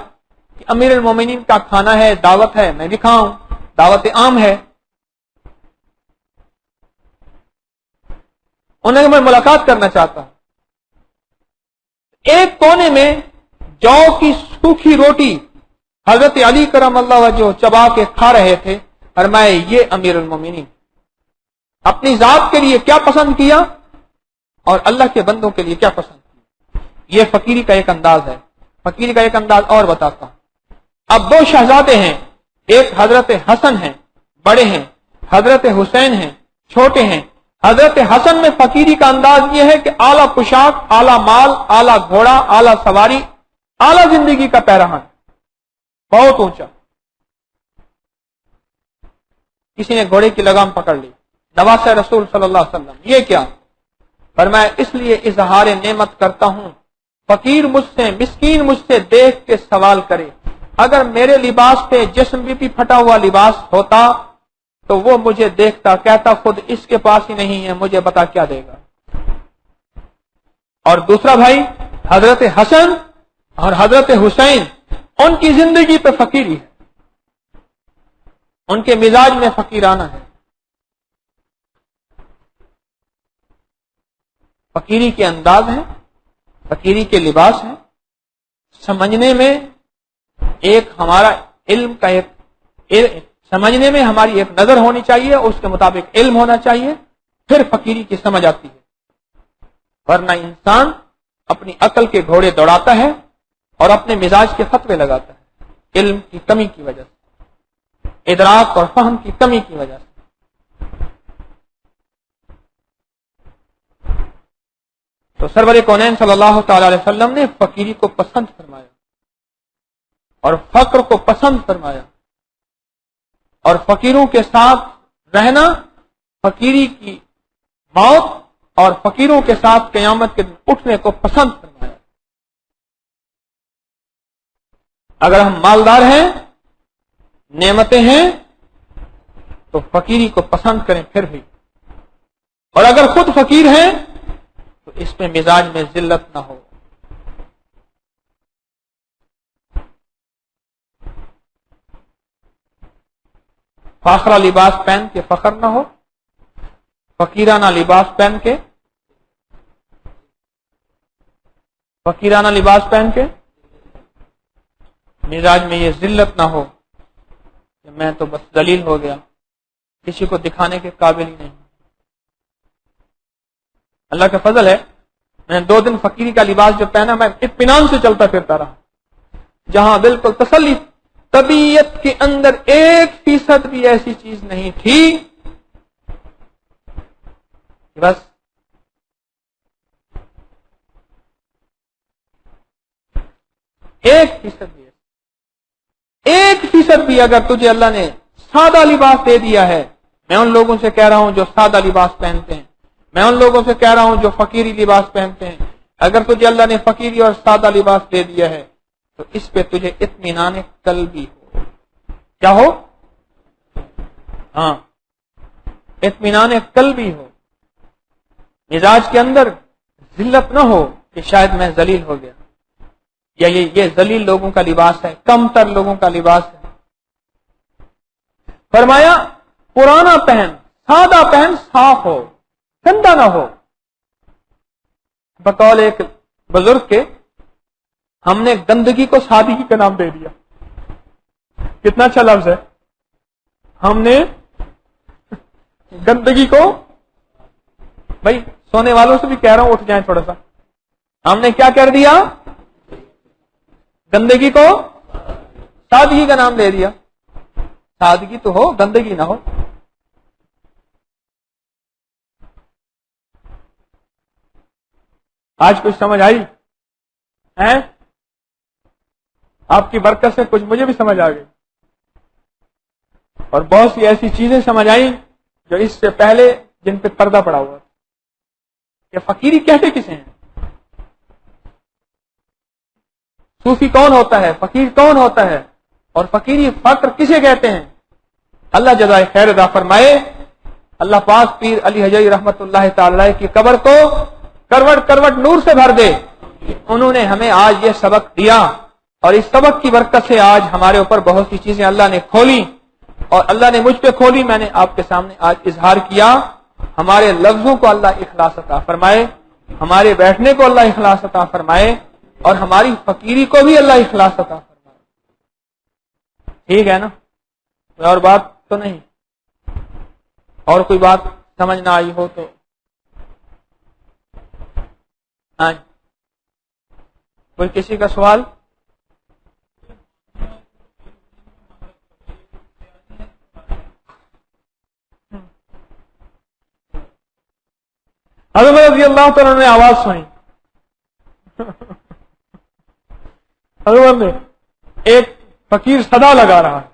Speaker 1: کہ امیر المومنین کا کھانا ہے، دعوت ہے، میں بھی کھاؤں، دعوت عام ہے۔ انہوں نے میں ملاقات کرنا چاہتا ہوں۔ ایک کونے میں جو کی سوکھی روٹی حضرت علی کرم اللہ وجہ چبا کے کھا رہے تھے، فرمائے یہ امیر المومنین اپنی ذات کے لیے کیا پسند کیا اور اللہ کے بندوں کے لیے کیا پسند کیا۔ یہ فقیری کا ایک انداز ہے۔ فقیری کا ایک انداز اور بتاتا ہوں۔ اب دو شہزادے ہیں، ایک حضرت حسن ہیں، بڑے ہیں، حضرت حسین ہیں، چھوٹے ہیں۔ حضرت حسن میں فقیری کا انداز یہ ہے کہ اعلیٰ پوشاک، اعلیٰ مال، اعلیٰ گھوڑا، اعلیٰ سواری، اعلیٰ زندگی کا پیراہن، بہت اونچا۔ کسی نے گھوڑے کی لگام پکڑ لی، نواز رسول صلی اللہ علیہ وسلم، یہ کیا؟ فرمایا اس لیے اظہار نعمت کرتا ہوں، فقیر مجھ سے، مسکین مجھ سے دیکھ کے سوال کرے، اگر میرے لباس پہ جسم بھی پھٹا ہوا لباس ہوتا تو وہ مجھے دیکھتا، کہتا خود اس کے پاس ہی نہیں ہے، مجھے بتا کیا دے گا۔ اور دوسرا بھائی حضرت حسن اور حضرت حسین، ان کی زندگی پہ فقیری ہے، ان کے مزاج میں فقیرانہ ہے۔ فقیری کے انداز ہیں، فقیری کے لباس ہیں، سمجھنے میں ایک ہمارا علم کا سمجھنے میں ہماری ایک نظر ہونی چاہیے، اس کے مطابق علم ہونا چاہیے، پھر فقیری کی سمجھ آتی ہے۔ ورنہ انسان اپنی عقل کے گھوڑے دوڑاتا ہے اور اپنے مزاج کے فتوے لگاتا ہے، علم کی کمی کی وجہ سے، ادراک اور فہم کی کمی کی وجہ سے۔ تو سرور کونین صلی اللہ تعالی علیہ وسلم نے فقیری کو پسند فرمایا اور فقر کو پسند فرمایا، اور فقیروں کے ساتھ رہنا، فقیری کی موت اور فقیروں کے ساتھ قیامت کے دن اٹھنے کو پسند فرمایا۔ اگر ہم مالدار ہیں، نعمتیں ہیں، تو فقیری کو پسند کریں پھر بھی، اور اگر خود فقیر ہیں تو اس میں مزاج میں ذلت نہ ہو۔ فاخرہ لباس پہن کے فخر نہ ہو، فقیرانہ لباس پہن کے مزاج میں یہ ذلت نہ ہو کہ میں تو بس ذلیل ہو گیا، کسی کو دکھانے کے قابل ہی نہیں۔ اللہ کا فضل ہے، میں نے 2 دن فقیری کا لباس جو پہنا، میں اطمینان سے چلتا پھرتا رہا، جہاں بالکل تسلی، طبیعت کے اندر 1% بھی ایسی چیز نہیں تھی بس 1% بھی اگر تجھے اللہ نے سادہ لباس دے دیا ہے، میں ان لوگوں سے کہہ رہا ہوں جو سادہ لباس پہنتے ہیں، میں ان لوگوں سے کہہ رہا ہوں جو فقیری لباس پہنتے ہیں، اگر تجھے اللہ نے فقیری اور سادہ لباس دے دیا ہے تو اس پہ تجھے اطمینان قلبی ہو۔ کیا ہو؟ ہاں، اطمینان قلبی ہو، مزاج کے اندر ذلت نہ ہو کہ شاید میں ذلیل ہو گیا، یا یہ ذلیل لوگوں کا لباس ہے، کم تر لوگوں کا لباس ہے۔ فرمایا پرانا پہن، سادہ پہن، صاف ہو، گندا نہ ہو. بقول ایک بزرگ کے، ہم نے گندگی کو سادگی کا نام دے دیا. کتنا اچھا لفظ ہے. ہم نے گندگی کو، بھائی سونے والوں سے بھی کہہ رہا ہوں اٹھ جائیں تھوڑا سا. ہم نے کیا کر دیا؟ گندگی کو سادگی کا نام دے دیا. سادگی تو ہو، گندگی نہ ہو. آج کچھ سمجھ آئی ہے؟ آپ کی برکت سے کچھ مجھے بھی سمجھ آ گئی، اور بہت سی ایسی چیزیں سمجھ آئیں جو اس سے پہلے جن پہ پردہ پڑا ہوا کہ فقیری کہتے کسے ہیں. صوفی کون ہوتا ہے، فقیر کون ہوتا ہے، اور فقیری فقر کسے کہتے ہیں. اللہ جزائے خیر ادا فرمائے. اللہ پاک پیر علی حجوی رحمت اللہ تعالی کی قبر کو کروٹ کروٹ نور سے بھر دے. انہوں نے ہمیں آج یہ سبق دیا، اور اس سبق کی برکت سے آج ہمارے اوپر بہت سی چیزیں اللہ نے کھولی، اور اللہ نے مجھ پہ کھولی. میں نے آپ کے سامنے آج اظہار کیا. ہمارے لفظوں کو اللہ اخلاص عطا فرمائے، ہمارے بیٹھنے کو اللہ اخلاص عطا فرمائے، اور ہماری فقیری کو بھی اللہ اخلاص عطا فرمائے. ٹھیک ہے نا؟ اور بات تو نہیں؟ اور کوئی بات سمجھ نہ آئی ہو تو ہاں، کوئی کسی کا سوال؟ حضرت رضی اللہ تعالیٰ نے آواز سنی. حضرت نے ایک فقیر صدا لگا رہا ہے،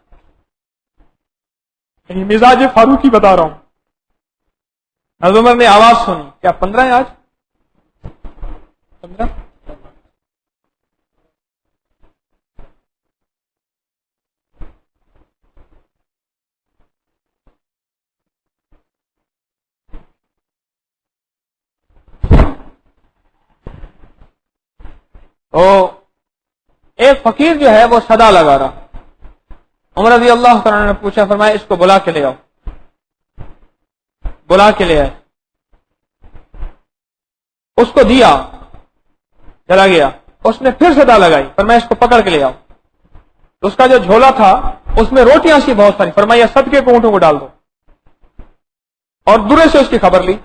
Speaker 1: یعنی مزاج فاروقی بتا رہا ہوں. حضرت عمر نے آواز سنی. کیا 15 ہے آج؟ 15. تو ایک فقیر جو ہے وہ صدا لگا رہا. عمر رضی اللہ تعالیٰ نے پوچھا، فرمایا اس کو بلا کے لے آؤ. بلا کے لے آئے، اس کو دیا، چلا گیا. اس نے پھر صدا لگائی، فرمایا اس کو پکڑ کے لے آؤ. اس کا جو جھولا تھا اس میں روٹیاں سی بہت ساری، فرمایا صدقے کو اونٹوں کو ڈال دو، اور درے سے اس کی خبر لی.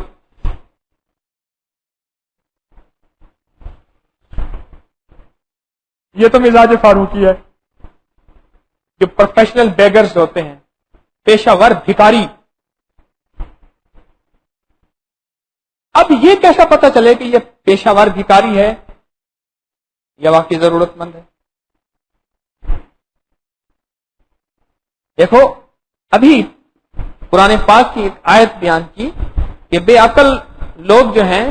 Speaker 1: یہ تو مزاج فاروقی ہے. جو پروفیشنل بیگرز ہوتے ہیں، پیشہ ور بھکاری. اب یہ کیسا پتہ چلے کہ یہ پیشہ ور بھکاری ہے یا واقعی ضرورت مند ہے؟ دیکھو، ابھی قرآن پاک کی ایک آیت بیان کی کہ بے عقل لوگ جو ہیں،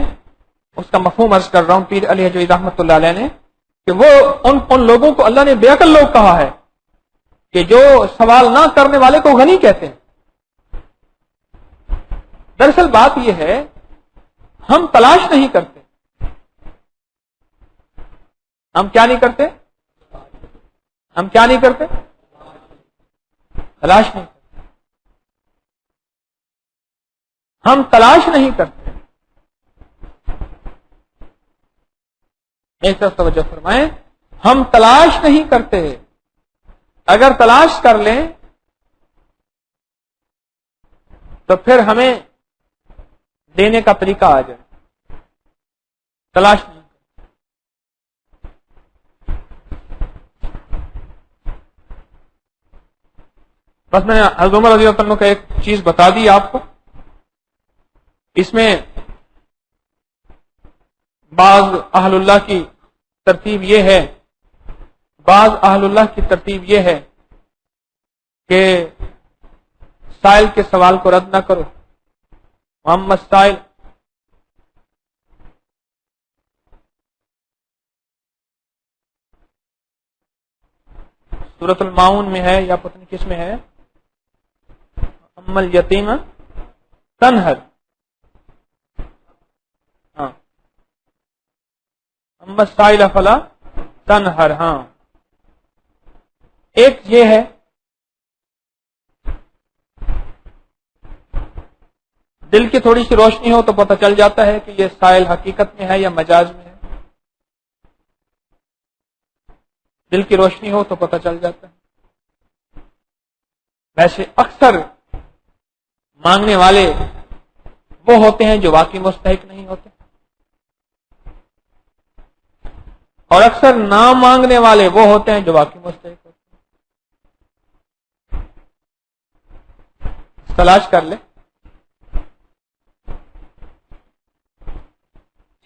Speaker 1: اس کا مفہوم عرض کر رہا ہوں پیر علی حجوی رحمۃ اللہ علیہ نے، کہ وہ ان لوگوں کو اللہ نے بے عقل لوگ کہا ہے کہ جو سوال نہ کرنے والے کو غنی کہتے ہیں. دراصل بات یہ ہے، ہم تلاش نہیں کرتے. ہم کیا نہیں کرتے؟ ہم کیا نہیں کرتے؟ تلاش نہیں کرتے. ہم تلاش نہیں کرتے. ایک طرف توجہ فرمائیں، ہم تلاش نہیں کرتے. اگر تلاش کر لیں تو پھر ہمیں دینے کا طریقہ آ جائے. تلاش نہیں. بس میں نے حضرت عمر رضی اللہ عنہ کا ایک چیز بتا دی آپ کو. اس میں بعض اہل اللہ کی ترتیب یہ ہے، بعض اہل اللہ کی ترتیب یہ ہے کہ سائل کے سوال کو رد نہ کرو. محمد سائل سورۃ الماؤن میں ہے یا پتہ نہیں کس میں ہے، اما الیتیم تنہر. ہاں، اما السائل فلا تنہر. ہاں، ایک یہ ہے دل کی تھوڑی سی روشنی ہو تو پتہ چل جاتا ہے کہ یہ سائل حقیقت میں ہے یا مجاز میں ہے. دل کی روشنی ہو تو پتہ چل جاتا ہے. ویسے اکثر مانگنے والے وہ ہوتے ہیں جو واقعی مستحق نہیں ہوتے، اور اکثر نہ مانگنے والے وہ ہوتے ہیں جو واقعی مستحق ہوتے ہیں. تلاش کر لے.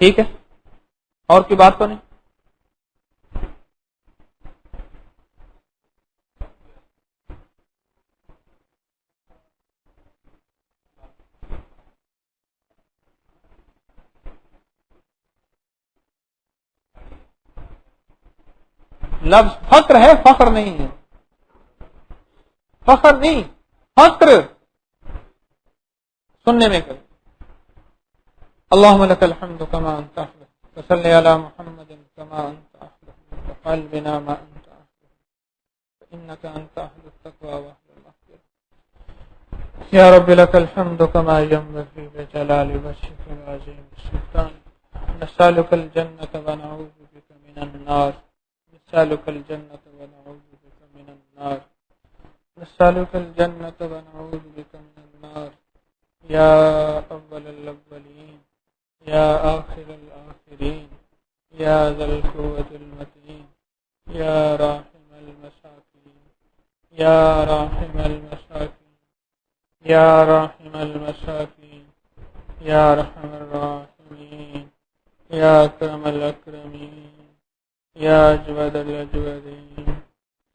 Speaker 1: ٹھیک ہے، اور کوئی بات تو نہیں؟ لفظ فقر ہے، فخر نہیں ہے. فخر نہیں، فقر. سننے میں کریں. اللهم لك الحمد كما أنت أهله وصل على محمد كما أنت أهله وفعل بنا ما أنت أهله فإنك أنت أهل التقوى وأهل المغفرة. يا رب لك الحمد كما ينبغي بجلال وجهك وعظيم سلطانك. نسألك الجنة ونعوذ بك من النار. نسألك الجنة ونعوذ بك من النار. نسألك الجنة ونعوذ بك من النار. يا أول الأولين يا آخر الآخرين يا ذا القوة المتين يا راحم المساكين يا راحم المساكين يا راحم المساكين يا أرحم الراحمين يا أكرم الأكرمين يا أجود الأجودين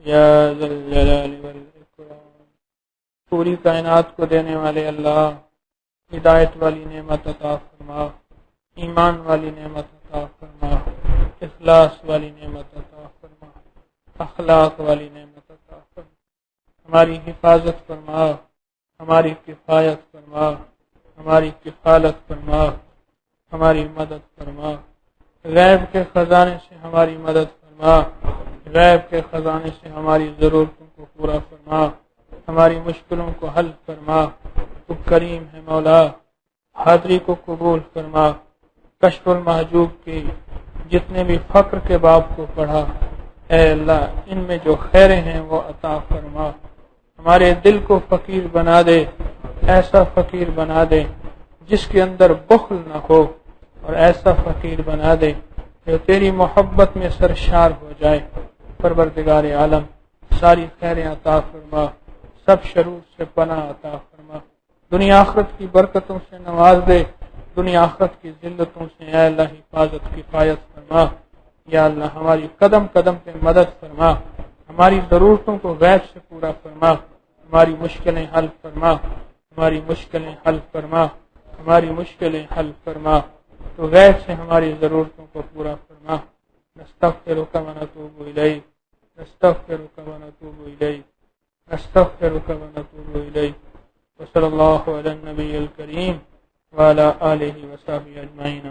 Speaker 1: يا ذا الجلال والإكرام. پوری کائنات کو دینے والے اللہ، ہدایت والی نعمت عطا فرما، ایمان والی نعمت عطا فرما، اخلاص والی نعمت عطا فرما، اخلاق والی نعمت عطا فرما. ہماری حفاظت فرما، ہماری کفایت فرما، ہماری کفالت فرما، ہماری مدد فرما. غیب کے خزانے سے ہماری مدد فرما، غیب کے خزانے سے ہماری ضرورتوں کو پورا فرما، ہماری مشکلوں کو حل فرما. تو کریم ہے مولا، حاضری کو قبول فرما. کشف المحجوب کی جتنے بھی فقر کے باب کو پڑھا، اے اللہ ان میں جو خیریں ہیں وہ عطا فرما. ہمارے دل کو فقیر بنا دے، ایسا فقیر بنا دے جس کے اندر بخل نہ ہو، اور ایسا فقیر بنا دے جو تیری محبت میں سرشار ہو جائے. پروردگار عالم ساری خیریں عطا فرما، سب شرور سے پناہ عطا فرما. دنیا آخرت کی برکتوں سے نواز دے، دنیا آخرت کی ذلتوں سے اے اللہ حفاظت کفایت فرما. یا اللہ ہماری قدم قدم پہ مدد فرما، ہماری ضرورتوں کو غیب سے پورا فرما، ہماری مشکلیں حل فرما، ہماری مشکلیں حل فرما، ہماری مشکلیں حل فرما. تو غیب سے ہماری ضرورتوں کو پورا فرما. نستغفرک ونتوب الیک، نستغفرک ونتوب الیک، نستغفرک ونتوب الیک. وصلی اللہ علی النبی الکریم وعلی آلہ وصحبہ اجمعین.